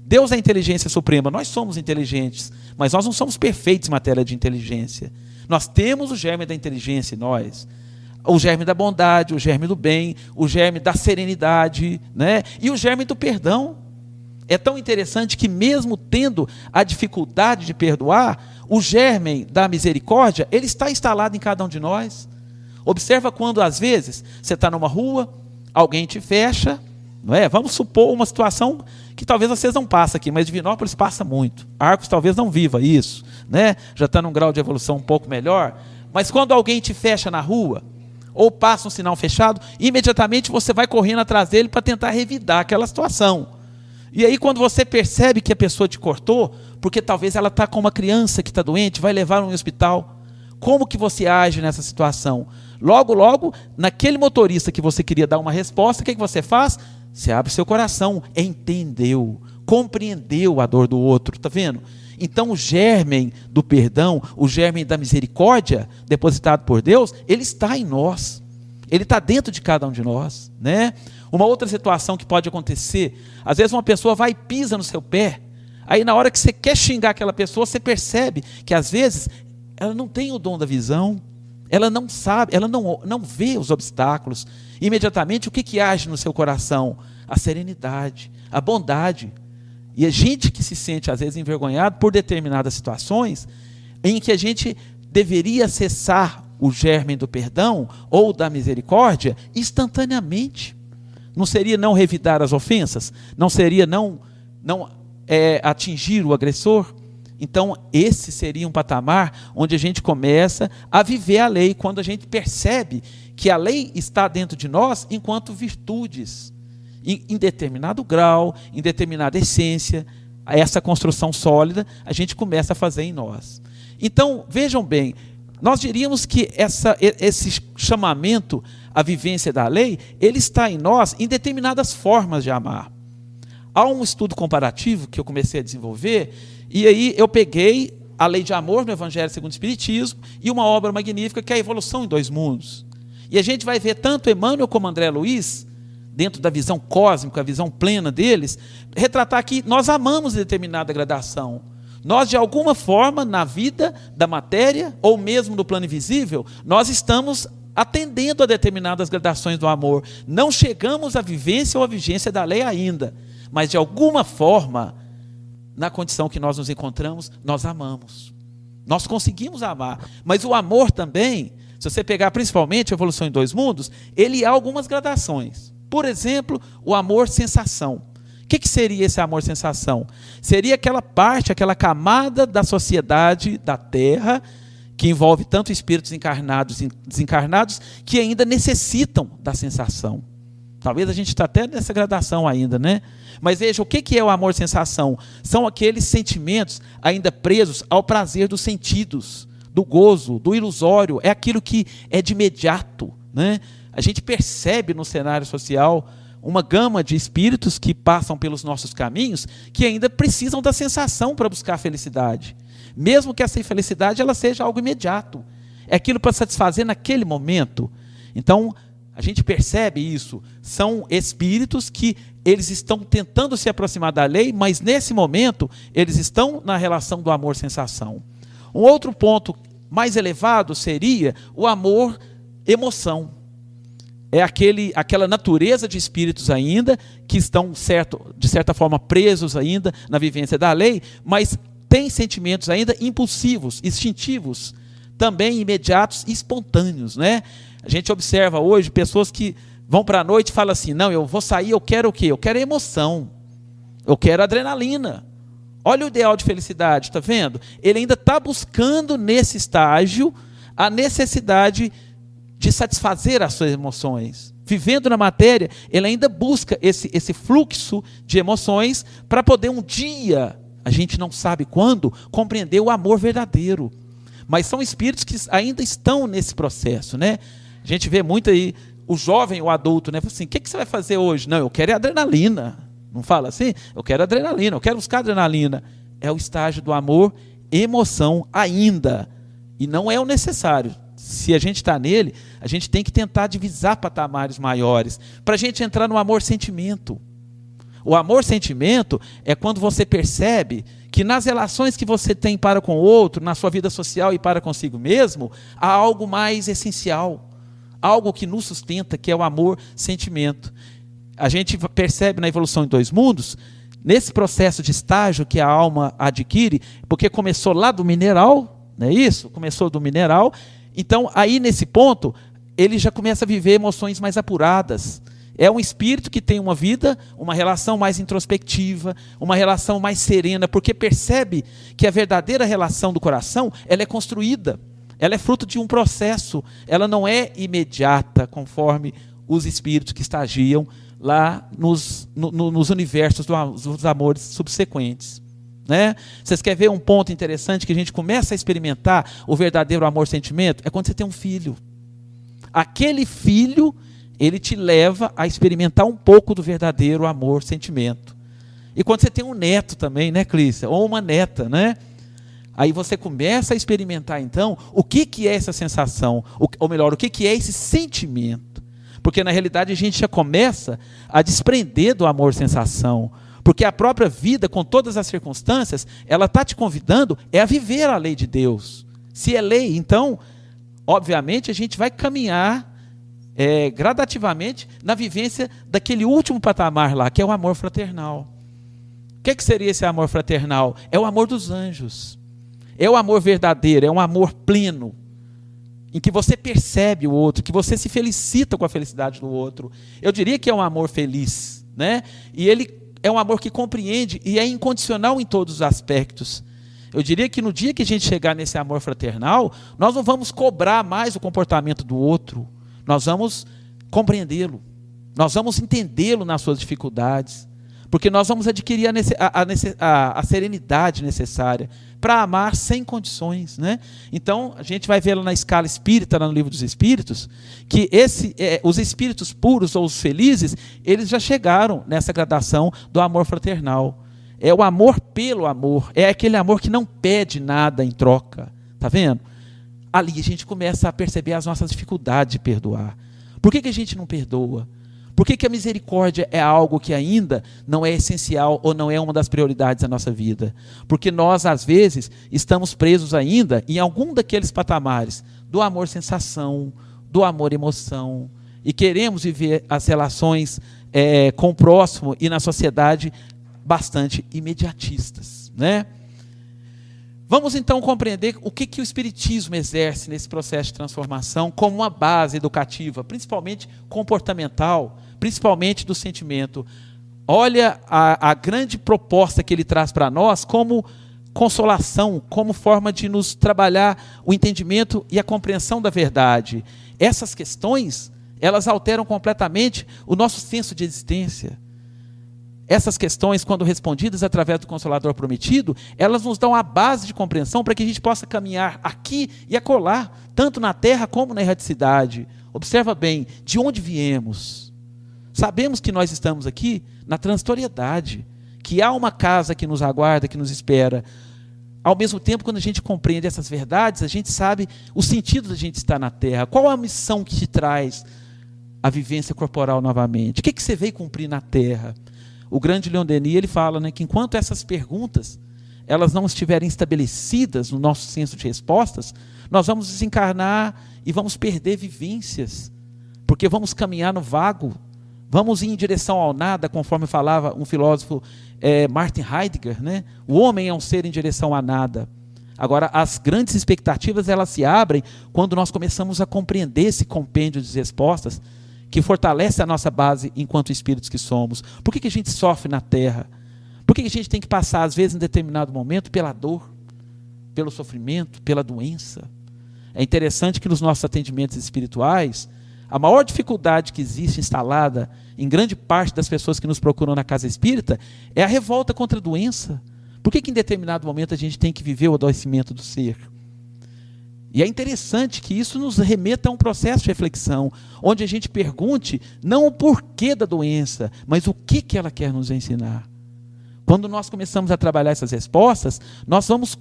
Deus é a inteligência suprema, nós somos inteligentes, mas nós não somos perfeitos em matéria de inteligência. Nós temos o germe da inteligência em nós, o germe da bondade, o germe do bem, o germe da serenidade, e o germe do perdão. É tão interessante que mesmo tendo a dificuldade de perdoar, o germe da misericórdia, ele está instalado em cada um de nós. Observa quando às vezes você está numa rua, alguém te fecha, Vamos supor uma situação que talvez vocês não passem aqui, mas Divinópolis passa muito. Arcos talvez não viva isso, já está num grau de evolução um pouco melhor. Mas quando alguém te fecha na rua, ou passa um sinal fechado, imediatamente você vai correndo atrás dele para tentar revidar aquela situação. E aí quando você percebe que a pessoa te cortou, porque talvez ela está com uma criança que está doente, vai levar no hospital, como que você age nessa situação? Logo, naquele motorista que você queria dar uma resposta, o que você faz? Você abre seu coração, entendeu, compreendeu a dor do outro, está vendo? Então o germe do perdão, o germe da misericórdia, depositado por Deus, ele está em nós, ele está dentro de cada um de nós, Uma outra situação que pode acontecer, às vezes uma pessoa vai e pisa no seu pé, aí na hora que você quer xingar aquela pessoa, você percebe que às vezes ela não tem o dom da visão, ela não sabe, ela não vê os obstáculos. Imediatamente, o que age no seu coração? A serenidade, a bondade. E a gente que se sente, às vezes, envergonhado por determinadas situações, em que a gente deveria acessar o germe do perdão ou da misericórdia instantaneamente. Não seria não revidar as ofensas? Não seria não atingir o agressor? Então, esse seria um patamar onde a gente começa a viver a lei, quando a gente percebe que a lei está dentro de nós enquanto virtudes, em determinado grau, em determinada essência, essa construção sólida, a gente começa a fazer em nós. Então, vejam bem, nós diríamos que esse chamamento à vivência da lei, ele está em nós em determinadas formas de amar. Há um estudo comparativo que eu comecei a desenvolver, e aí eu peguei a lei de amor no Evangelho segundo o Espiritismo e uma obra magnífica que é a Evolução em Dois Mundos. E a gente vai ver tanto Emmanuel como André Luiz dentro da visão cósmica, a visão plena deles, retratar que nós amamos determinada gradação. Nós, de alguma forma, na vida da matéria, ou mesmo no plano invisível, nós estamos atendendo a determinadas gradações do amor. Não chegamos à vivência ou à vigência da lei ainda, mas de alguma forma, na condição que nós nos encontramos, nós amamos. Nós conseguimos amar. Mas o amor também, se você pegar principalmente a Evolução em Dois Mundos, ele há algumas gradações. Por exemplo, o amor-sensação. O que seria esse amor-sensação? Seria aquela parte, aquela camada da sociedade, da Terra, que envolve tanto espíritos encarnados e desencarnados, que ainda necessitam da sensação. Talvez a gente está até nessa gradação ainda, né? Mas veja, o que é o amor-sensação? São aqueles sentimentos ainda presos ao prazer dos sentidos, do gozo, do ilusório, é aquilo que é de imediato, né? A gente percebe no cenário social uma gama de espíritos que passam pelos nossos caminhos que ainda precisam da sensação para buscar a felicidade. Mesmo que essa felicidade ela seja algo imediato. É aquilo para satisfazer naquele momento. Então, a gente percebe isso. São espíritos que eles estão tentando se aproximar da lei, mas nesse momento eles estão na relação do amor-sensação. Um outro ponto mais elevado seria o amor-emoção. É aquela natureza de espíritos ainda, que estão, de certa forma, presos ainda na vivência da lei, mas têm sentimentos ainda impulsivos, instintivos, também imediatos e espontâneos, né? A gente observa hoje pessoas que vão para a noite e falam assim, não, eu vou sair, eu quero o quê? Eu quero emoção, eu quero adrenalina. Olha o ideal de felicidade, está vendo? Ele ainda está buscando nesse estágio a necessidade de satisfazer as suas emoções. Vivendo na matéria, ele ainda busca esse fluxo de emoções para poder um dia, a gente não sabe quando, compreender o amor verdadeiro. Mas são espíritos que ainda estão nesse processo, né? A gente vê muito aí o jovem, o adulto, né? Fala assim, o que você vai fazer hoje? Não, eu quero adrenalina. Não fala assim? Eu quero adrenalina, eu quero buscar adrenalina. É o estágio do amor, emoção ainda. E não é o necessário. Se a gente está nele, a gente tem que tentar divisar patamares maiores, para a gente entrar no amor-sentimento. O amor-sentimento é quando você percebe que nas relações que você tem para com o outro, na sua vida social e para consigo mesmo, há algo mais essencial, algo que nos sustenta, que é o amor-sentimento. A gente percebe na Evolução em Dois Mundos, nesse processo de estágio que a alma adquire, porque começou lá do mineral, não é isso? Começou do mineral. Então, aí nesse ponto, ele já começa a viver emoções mais apuradas. É um espírito que tem uma vida, uma relação mais introspectiva, uma relação mais serena, porque percebe que a verdadeira relação do coração, ela é construída, ela é fruto de um processo, ela não é imediata, conforme os espíritos que estagiam lá nos universos dos amores subsequentes. Né? Vocês querem ver um ponto interessante que a gente começa a experimentar o verdadeiro amor-sentimento? É quando você tem um filho. Aquele filho, ele te leva a experimentar um pouco do verdadeiro amor-sentimento. E quando você tem um neto também, né, Clícia? Ou uma neta, né? Aí você começa a experimentar, então, o que é essa sensação, ou melhor, o que é esse sentimento. Porque, na realidade, a gente já começa a desprender do amor-sensação. Porque a própria vida, com todas as circunstâncias, ela está te convidando a viver a lei de Deus. Se é lei, então, obviamente, a gente vai caminhar gradativamente na vivência daquele último patamar lá, que é o amor fraternal. O que seria esse amor fraternal? É o amor dos anjos. É o amor verdadeiro, é um amor pleno, em que você percebe o outro, que você se felicita com a felicidade do outro. Eu diria que é um amor feliz, né? E ele é um amor que compreende e é incondicional em todos os aspectos. Eu diria que no dia que a gente chegar nesse amor fraternal, nós não vamos cobrar mais o comportamento do outro. Nós vamos compreendê-lo. Nós vamos entendê-lo nas suas dificuldades. Porque nós vamos adquirir a serenidade necessária para amar sem condições, né? Então, a gente vai ver lá na escala espírita, lá no Livro dos Espíritos, que os espíritos puros ou os felizes, eles já chegaram nessa gradação do amor fraternal. É o amor pelo amor, é aquele amor que não pede nada em troca. Está vendo? Ali a gente começa a perceber as nossas dificuldades de perdoar. Por que a gente não perdoa? Por que a misericórdia é algo que ainda não é essencial ou não é uma das prioridades da nossa vida? Porque nós, às vezes, estamos presos ainda em algum daqueles patamares do amor sensação, do amor emoção, e queremos viver as relações com o próximo e na sociedade bastante imediatistas, né? Vamos então compreender o que o Espiritismo exerce nesse processo de transformação como uma base educativa, principalmente comportamental, principalmente do sentimento. Olha a grande proposta que ele traz para nós como consolação, como forma de nos trabalhar o entendimento e a compreensão da verdade. Essas questões, elas alteram completamente o nosso senso de existência. Essas questões, quando respondidas através do Consolador Prometido, elas nos dão a base de compreensão para que a gente possa caminhar aqui e acolá, tanto na terra como na erradicidade. Observa bem, de onde viemos. Sabemos que nós estamos aqui na transitoriedade, que há uma casa que nos aguarda, que nos espera. Ao mesmo tempo, quando a gente compreende essas verdades, a gente sabe o sentido da gente estar na terra. Qual a missão que te traz a vivência corporal novamente? O que você veio cumprir na terra? O grande Leon Denis, ele fala, né, que enquanto essas perguntas elas não estiverem estabelecidas no nosso senso de respostas, nós vamos desencarnar e vamos perder vivências, porque vamos caminhar no vago, vamos ir em direção ao nada, conforme falava um filósofo, Martin Heidegger, né? O homem é um ser em direção a nada. Agora, as grandes expectativas, elas se abrem quando nós começamos a compreender esse compêndio de respostas, que fortalece a nossa base enquanto espíritos que somos. Por que a gente sofre na terra? Por que a gente tem que passar, às vezes, em determinado momento, pela dor, pelo sofrimento, pela doença? É interessante que nos nossos atendimentos espirituais, a maior dificuldade que existe instalada em grande parte das pessoas que nos procuram na casa espírita é a revolta contra a doença. Por que em determinado momento a gente tem que viver o adoecimento do ser? E é interessante que isso nos remeta a um processo de reflexão, onde a gente pergunte não o porquê da doença, mas o que ela quer nos ensinar. Quando nós começamos a trabalhar essas respostas, nós vamos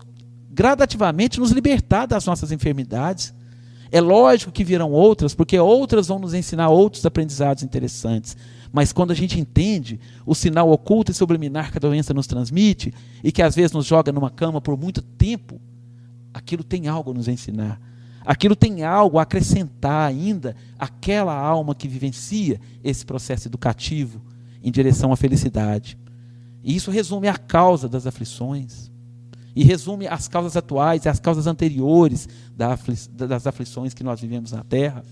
gradativamente nos libertar das nossas enfermidades. É lógico que virão outras, porque outras vão nos ensinar outros aprendizados interessantes. Mas quando a gente entende o sinal oculto e subliminar que a doença nos transmite, e que às vezes nos joga numa cama por muito tempo, aquilo tem algo a nos ensinar. Aquilo tem algo a acrescentar ainda àquela alma que vivencia esse processo educativo em direção à felicidade. E isso resume a causa das aflições. E resume as causas atuais e as causas anteriores das aflições que nós vivemos na Terra.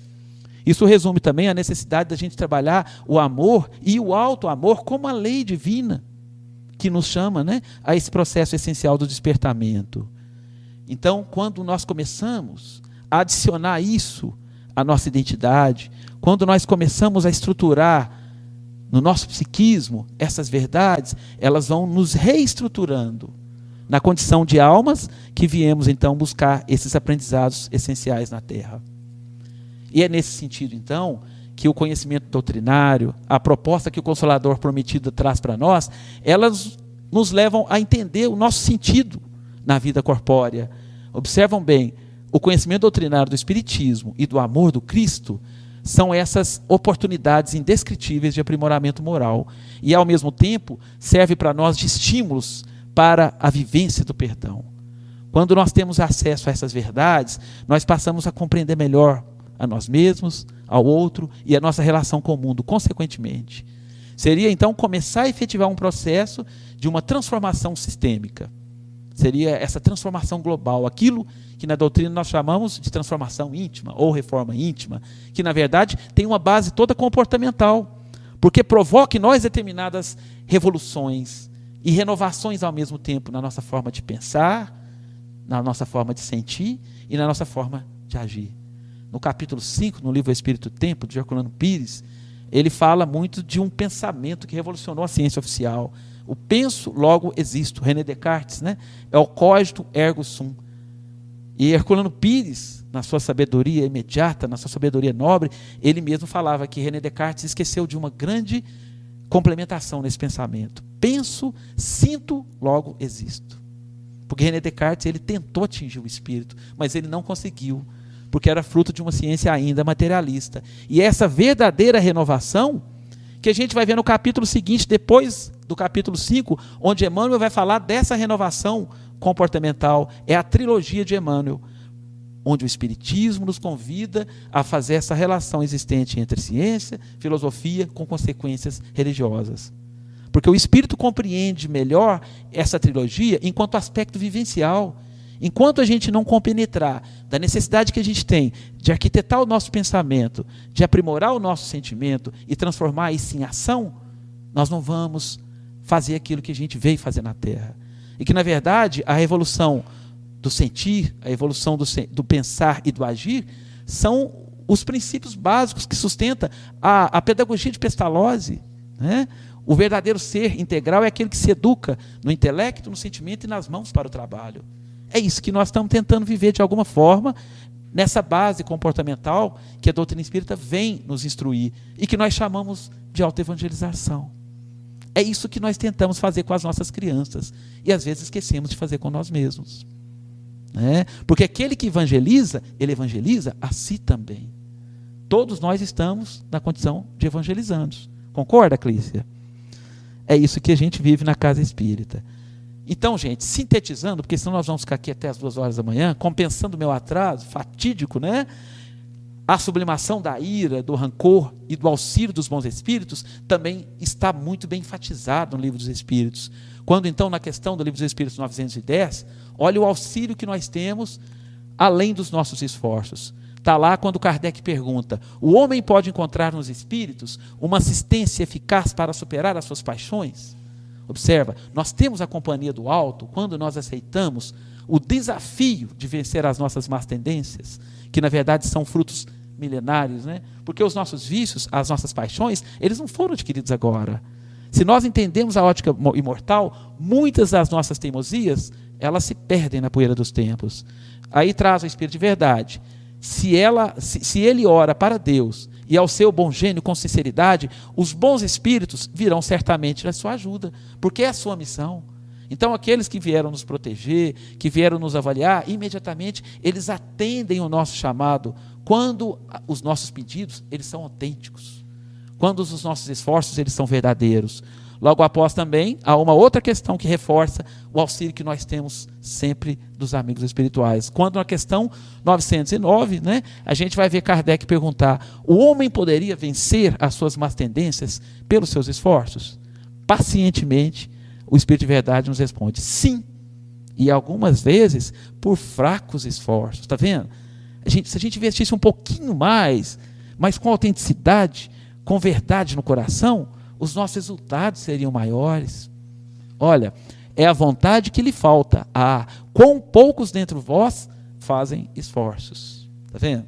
Isso resume também a necessidade da gente trabalhar o amor e o auto-amor como a lei divina que nos chama, né, a esse processo essencial do despertamento. Então, quando nós começamos a adicionar isso à nossa identidade, quando nós começamos a estruturar no nosso psiquismo essas verdades, elas vão nos reestruturando na condição de almas que viemos então buscar esses aprendizados essenciais na Terra. E é nesse sentido, então, que o conhecimento doutrinário, a proposta que o Consolador Prometido traz para nós, elas nos levam a entender o nosso sentido na vida corpórea. Observam bem, o conhecimento doutrinário do Espiritismo e do amor do Cristo são essas oportunidades indescritíveis de aprimoramento moral. E, ao mesmo tempo, serve para nós de estímulos para a vivência do perdão. Quando nós temos acesso a essas verdades, nós passamos a compreender melhor a nós mesmos, ao outro e a nossa relação com o mundo, consequentemente. Seria, então, começar a efetivar um processo de uma transformação sistêmica. Seria essa transformação global, aquilo que na doutrina nós chamamos de transformação íntima ou reforma íntima, que na verdade tem uma base toda comportamental, porque provoca em nós determinadas revoluções e renovações ao mesmo tempo na nossa forma de pensar, na nossa forma de sentir e na nossa forma de agir. No capítulo 5, no livro Espírito e Tempo, de Herculano Pires, ele fala muito de um pensamento que revolucionou a ciência oficial. O penso, logo existo. René Descartes, né? É o cogito ergo sum. E Herculano Pires, na sua sabedoria imediata, na sua sabedoria nobre, ele mesmo falava que René Descartes esqueceu de uma grande complementação nesse pensamento. Penso, sinto, logo existo. Porque René Descartes, ele tentou atingir o espírito, mas ele não conseguiu, porque era fruto de uma ciência ainda materialista. E essa verdadeira renovação que a gente vai ver no capítulo seguinte, depois do capítulo 5, onde Emmanuel vai falar dessa renovação comportamental. É a trilogia de Emmanuel, onde o Espiritismo nos convida a fazer essa relação existente entre ciência, filosofia, com consequências religiosas. Porque o Espírito compreende melhor essa trilogia enquanto aspecto vivencial. Enquanto a gente não compenetrar da necessidade que a gente tem de arquitetar o nosso pensamento, de aprimorar o nosso sentimento e transformar isso em ação, nós não vamos fazer aquilo que a gente veio fazer na Terra. E que, na verdade, a revolução do sentir, a evolução do pensar e do agir, são os princípios básicos que sustentam a pedagogia de Pestalozzi, né? O verdadeiro ser integral é aquele que se educa no intelecto, no sentimento e nas mãos para o trabalho. É isso que nós estamos tentando viver de alguma forma, nessa base comportamental que a doutrina espírita vem nos instruir e que nós chamamos de autoevangelização. É isso que nós tentamos fazer com as nossas crianças e às vezes esquecemos de fazer com nós mesmos. Porque aquele que evangeliza, ele evangeliza a si também. Todos nós estamos na condição de evangelizandos. Concorda, Clícia? É isso que a gente vive na casa espírita. Então, gente, sintetizando, porque senão nós vamos ficar aqui até as 2 horas da manhã, compensando o meu atraso fatídico, né? A sublimação da ira, do rancor e do auxílio dos bons espíritos também está muito bem enfatizado no Livro dos Espíritos. Quando, então, na questão do Livro dos Espíritos 910, olha o auxílio que nós temos além dos nossos esforços. Está lá quando Kardec pergunta: o homem pode encontrar nos espíritos uma assistência eficaz para superar as suas paixões? Observa, nós temos a companhia do alto quando nós aceitamos o desafio de vencer as nossas más tendências, que na verdade são frutos milenários, né? Porque os nossos vícios, as nossas paixões, eles não foram adquiridos agora. Se nós entendemos a ótica imortal, muitas das nossas teimosias, elas se perdem na poeira dos tempos. Aí traz o Espírito de verdade. Se ele ora para Deus e ao seu bom gênio com sinceridade, os bons espíritos virão certamente à sua ajuda, porque é a sua missão. Então, aqueles que vieram nos proteger, que vieram nos avaliar, imediatamente eles atendem o nosso chamado, quando os nossos pedidos eles são autênticos, quando os nossos esforços eles são verdadeiros. Logo após também, há uma outra questão que reforça o auxílio que nós temos sempre dos amigos espirituais. Quando na questão 909, né, a gente vai ver Kardec perguntar: o homem poderia vencer as suas más tendências pelos seus esforços? Pacientemente, o Espírito de Verdade nos responde: sim. E algumas vezes, por fracos esforços. Está vendo? Se a gente investisse um pouquinho mais, mas com autenticidade, com verdade no coração, os nossos resultados seriam maiores. Olha, é a vontade que lhe falta. Quão poucos dentre vós fazem esforços. Está vendo?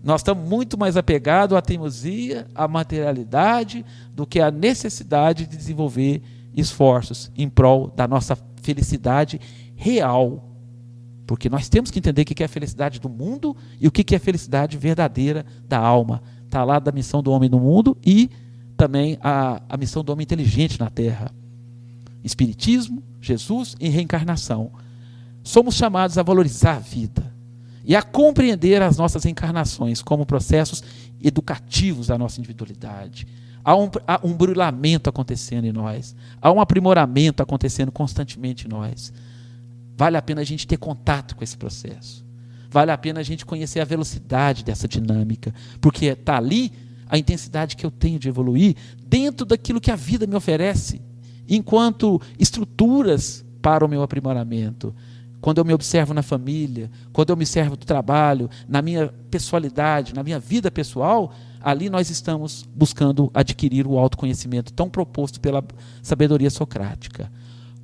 Nós estamos muito mais apegados à teimosia, à materialidade, do que à necessidade de desenvolver esforços em prol da nossa felicidade real. Porque nós temos que entender o que é a felicidade do mundo e o que é a felicidade verdadeira da alma. Está lá da missão do homem no mundo e também a missão do homem inteligente na Terra. Espiritismo, Jesus e reencarnação. Somos chamados a valorizar a vida e a compreender as nossas encarnações como processos educativos da nossa individualidade. Há um burilamento acontecendo em nós, há um aprimoramento acontecendo constantemente em nós. Vale a pena a gente ter contato com esse processo. Vale a pena a gente conhecer a velocidade dessa dinâmica, porque está ali a intensidade que eu tenho de evoluir dentro daquilo que a vida me oferece, enquanto estruturas para o meu aprimoramento. Quando eu me observo na família, quando eu me observo do trabalho, na minha pessoalidade, na minha vida pessoal, ali nós estamos buscando adquirir o autoconhecimento tão proposto pela sabedoria socrática.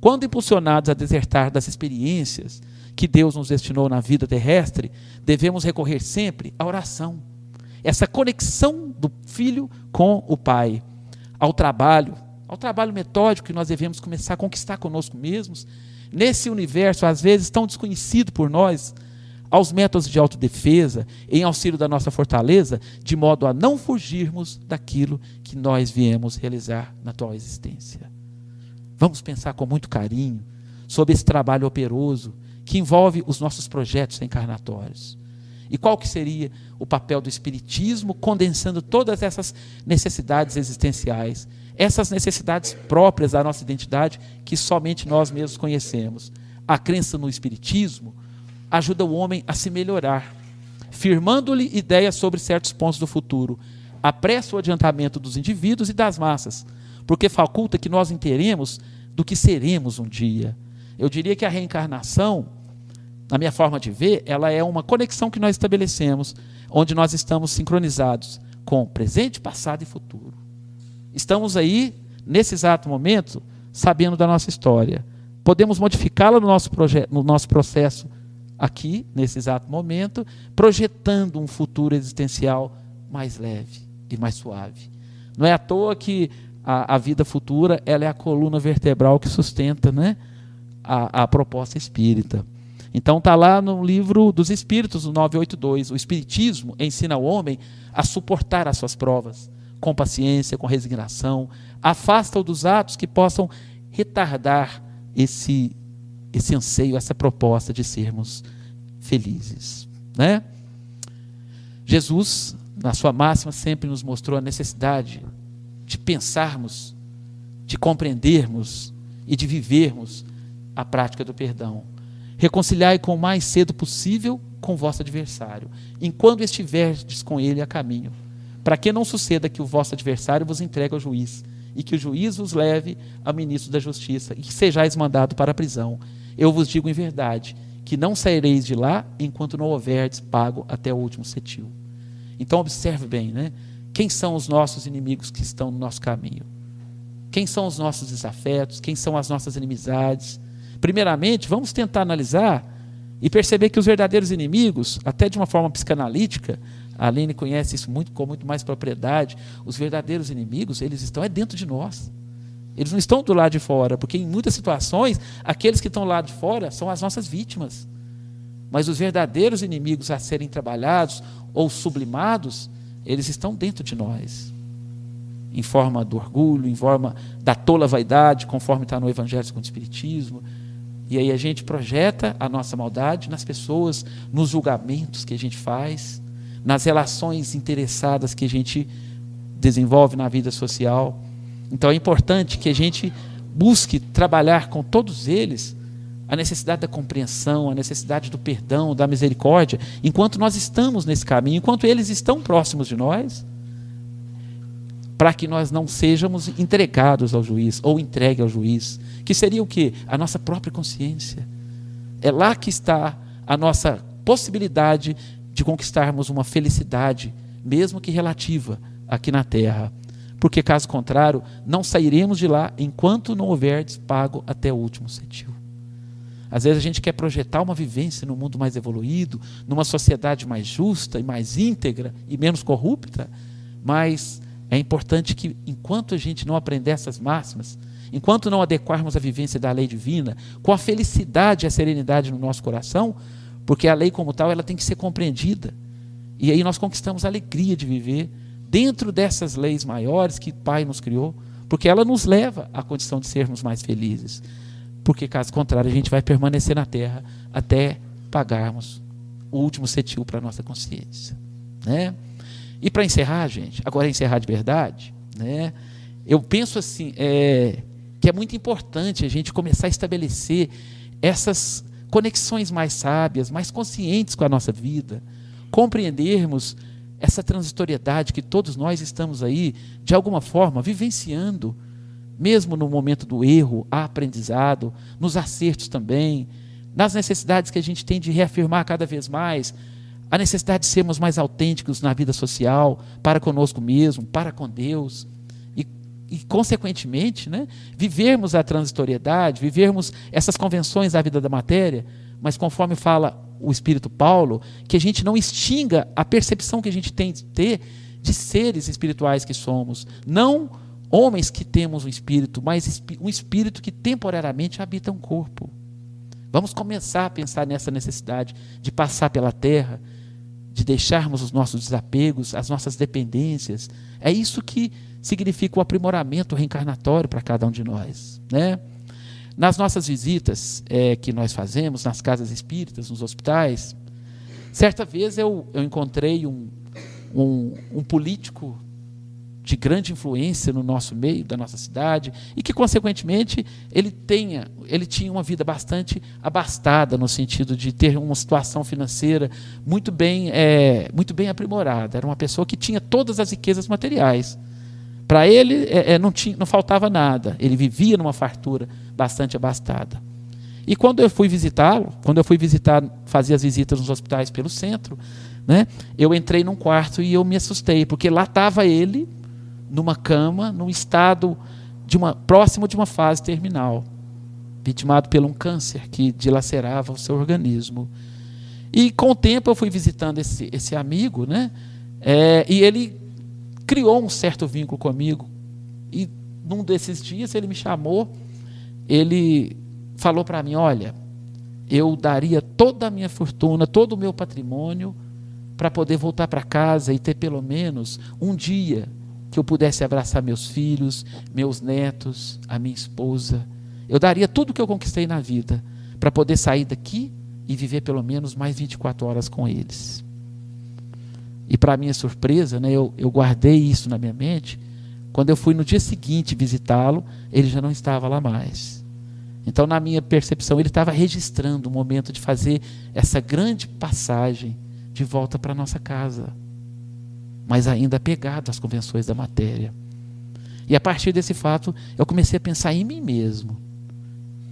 Quando impulsionados a desertar das experiências que Deus nos destinou na vida terrestre, devemos recorrer sempre à oração. Essa conexão do filho com o pai, ao trabalho metódico que nós devemos começar a conquistar conosco mesmos, nesse universo, às vezes, tão desconhecido por nós, aos métodos de autodefesa, em auxílio da nossa fortaleza, de modo a não fugirmos daquilo que nós viemos realizar na atual existência. Vamos pensar com muito carinho sobre esse trabalho operoso que envolve os nossos projetos reencarnatórios. E qual que seria o papel do Espiritismo, condensando todas essas necessidades existenciais, essas necessidades próprias da nossa identidade, que somente nós mesmos conhecemos. A crença no Espiritismo ajuda o homem a se melhorar, firmando-lhe ideias sobre certos pontos do futuro, apressa o adiantamento dos indivíduos e das massas, porque faculta que nós inteiremos do que seremos um dia. Eu diria que a reencarnação, na minha forma de ver, ela é uma conexão que nós estabelecemos, onde nós estamos sincronizados com presente, passado e futuro. Estamos aí, nesse exato momento, sabendo da nossa história. Podemos modificá-la no nosso processo aqui, nesse exato momento, projetando um futuro existencial mais leve e mais suave. Não é à toa que a vida futura ela é a coluna vertebral que sustenta, né, a proposta espírita. Então está lá no livro dos Espíritos, no 982, o Espiritismo ensina o homem a suportar as suas provas, com paciência, com resignação, afasta-o dos atos que possam retardar esse anseio, essa proposta de sermos felizes, né? Jesus, na sua máxima, sempre nos mostrou a necessidade de pensarmos, de compreendermos e de vivermos a prática do perdão. Reconciliai com o mais cedo possível com o vosso adversário, enquanto estiverdes com ele a caminho, para que não suceda que o vosso adversário vos entregue ao juiz, e que o juiz vos leve ao ministro da justiça, e que sejais mandado para a prisão. Eu vos digo em verdade, que não saireis de lá, enquanto não houverdes pago até o último cetil. Então observe bem, né? Quem são os nossos inimigos que estão no nosso caminho? Quem são os nossos desafetos? Quem são as nossas inimizades? Primeiramente, vamos tentar analisar e perceber que os verdadeiros inimigos, até de uma forma psicanalítica, a Aline conhece isso com muito mais propriedade, os verdadeiros inimigos, eles estão dentro de nós. Eles não estão do lado de fora, porque em muitas situações, aqueles que estão lá de fora são as nossas vítimas. Mas os verdadeiros inimigos a serem trabalhados ou sublimados, eles estão dentro de nós. Em forma do orgulho, em forma da tola vaidade, conforme está no Evangelho segundo o Espiritismo. E aí a gente projeta a nossa maldade nas pessoas, nos julgamentos que a gente faz, nas relações interessadas que a gente desenvolve na vida social. Então é importante que a gente busque trabalhar com todos eles a necessidade da compreensão, a necessidade do perdão, da misericórdia, enquanto nós estamos nesse caminho, enquanto eles estão próximos de nós, para que nós não sejamos entregados ao juiz, ou entregue ao juiz, que seria o quê? A nossa própria consciência. É lá que está a nossa possibilidade de conquistarmos uma felicidade, mesmo que relativa, aqui na Terra. Porque, caso contrário, não sairemos de lá enquanto não houverdes pago até o último cetil. Às vezes a gente quer projetar uma vivência num mundo mais evoluído, numa sociedade mais justa e mais íntegra e menos corrupta, mas é importante que, enquanto a gente não aprender essas máximas, enquanto não adequarmos a vivência da lei divina, com a felicidade e a serenidade no nosso coração, porque a lei como tal ela tem que ser compreendida. E aí nós conquistamos a alegria de viver dentro dessas leis maiores que o Pai nos criou, porque ela nos leva à condição de sermos mais felizes. Porque, caso contrário, a gente vai permanecer na Terra até pagarmos o último cetil para a nossa consciência, né? E para encerrar, gente, agora encerrar de verdade, né? Eu penso assim, que é muito importante a gente começar a estabelecer essas conexões mais sábias, mais conscientes com a nossa vida, compreendermos essa transitoriedade que todos nós estamos aí, de alguma forma, vivenciando, mesmo no momento do erro, há aprendizado, nos acertos também, nas necessidades que a gente tem de reafirmar cada vez mais, a necessidade de sermos mais autênticos na vida social, para conosco mesmo, para com Deus, e consequentemente, né, vivermos a transitoriedade, vivermos essas convenções da vida da matéria, mas conforme fala o Espírito Paulo, que a gente não extinga a percepção que a gente tem de ter de seres espirituais que somos, não homens que temos um espírito, mas um espírito que temporariamente habita um corpo. Vamos começar a pensar nessa necessidade de passar pela terra, de deixarmos os nossos desapegos, as nossas dependências. É isso que significa o aprimoramento reencarnatório para cada um de nós, né? Nas nossas visitas que nós fazemos, nas casas espíritas, nos hospitais, Certa vez eu encontrei um político de grande influência no nosso meio, da nossa cidade, e que, consequentemente, ele tinha uma vida bastante abastada, no sentido de ter uma situação financeira muito bem aprimorada. Era uma pessoa que tinha todas as riquezas materiais. Para ele, não faltava nada. Ele vivia numa fartura bastante abastada. E quando eu fui visitá-lo, fazia as visitas nos hospitais pelo centro, né, eu entrei num quarto e eu me assustei, porque lá estava ele, numa cama, num estado próximo de uma fase terminal, vitimado por um câncer que dilacerava o seu organismo. E com o tempo eu fui visitando esse amigo, né, e ele criou um certo vínculo comigo. E num desses dias ele me chamou, ele falou para mim: olha, eu daria toda a minha fortuna, todo o meu patrimônio, para poder voltar para casa e ter pelo menos um dia que eu pudesse abraçar meus filhos, meus netos, a minha esposa. Eu daria tudo o que eu conquistei na vida para poder sair daqui e viver pelo menos mais 24 horas com eles. E, para minha surpresa, né, eu guardei isso na minha mente. Quando eu fui no dia seguinte visitá-lo, ele já não estava lá mais. Então, na minha percepção, ele estava registrando o momento de fazer essa grande passagem de volta para a nossa casa, mas ainda apegado às convenções da matéria. E a partir desse fato, eu comecei a pensar em mim mesmo,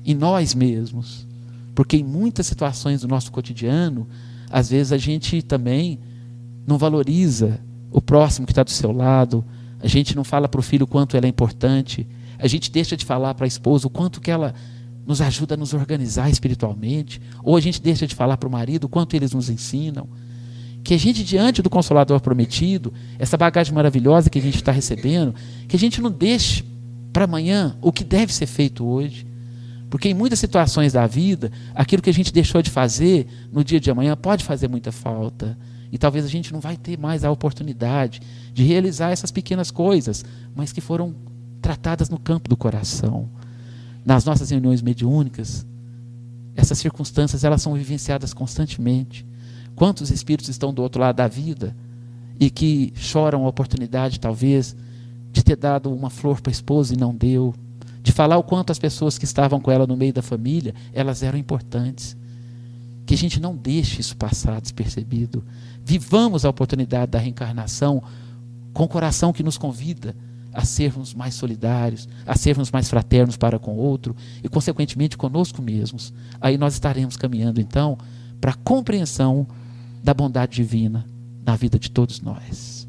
em nós mesmos, porque em muitas situações do nosso cotidiano, às vezes a gente também não valoriza o próximo que está do seu lado, a gente não fala para o filho o quanto ela é importante, a gente deixa de falar para a esposa o quanto que ela nos ajuda a nos organizar espiritualmente, ou a gente deixa de falar para o marido o quanto eles nos ensinam. Que a gente, diante do Consolador prometido, essa bagagem maravilhosa que a gente está recebendo, que a gente não deixe para amanhã o que deve ser feito hoje. Porque em muitas situações da vida, aquilo que a gente deixou de fazer no dia de amanhã pode fazer muita falta. E talvez a gente não vai ter mais a oportunidade de realizar essas pequenas coisas, mas que foram tratadas no campo do coração. Nas nossas reuniões mediúnicas, essas circunstâncias elas são vivenciadas constantemente. Quantos espíritos estão do outro lado da vida e que choram a oportunidade, talvez, de ter dado uma flor para a esposa e não deu, de falar o quanto as pessoas que estavam com ela no meio da família, elas eram importantes. Que a gente não deixe isso passar despercebido. Vivamos a oportunidade da reencarnação com o coração que nos convida a sermos mais solidários, a sermos mais fraternos para com o outro e, consequentemente, conosco mesmos. Aí nós estaremos caminhando, então, para a compreensão da bondade divina na vida de todos nós.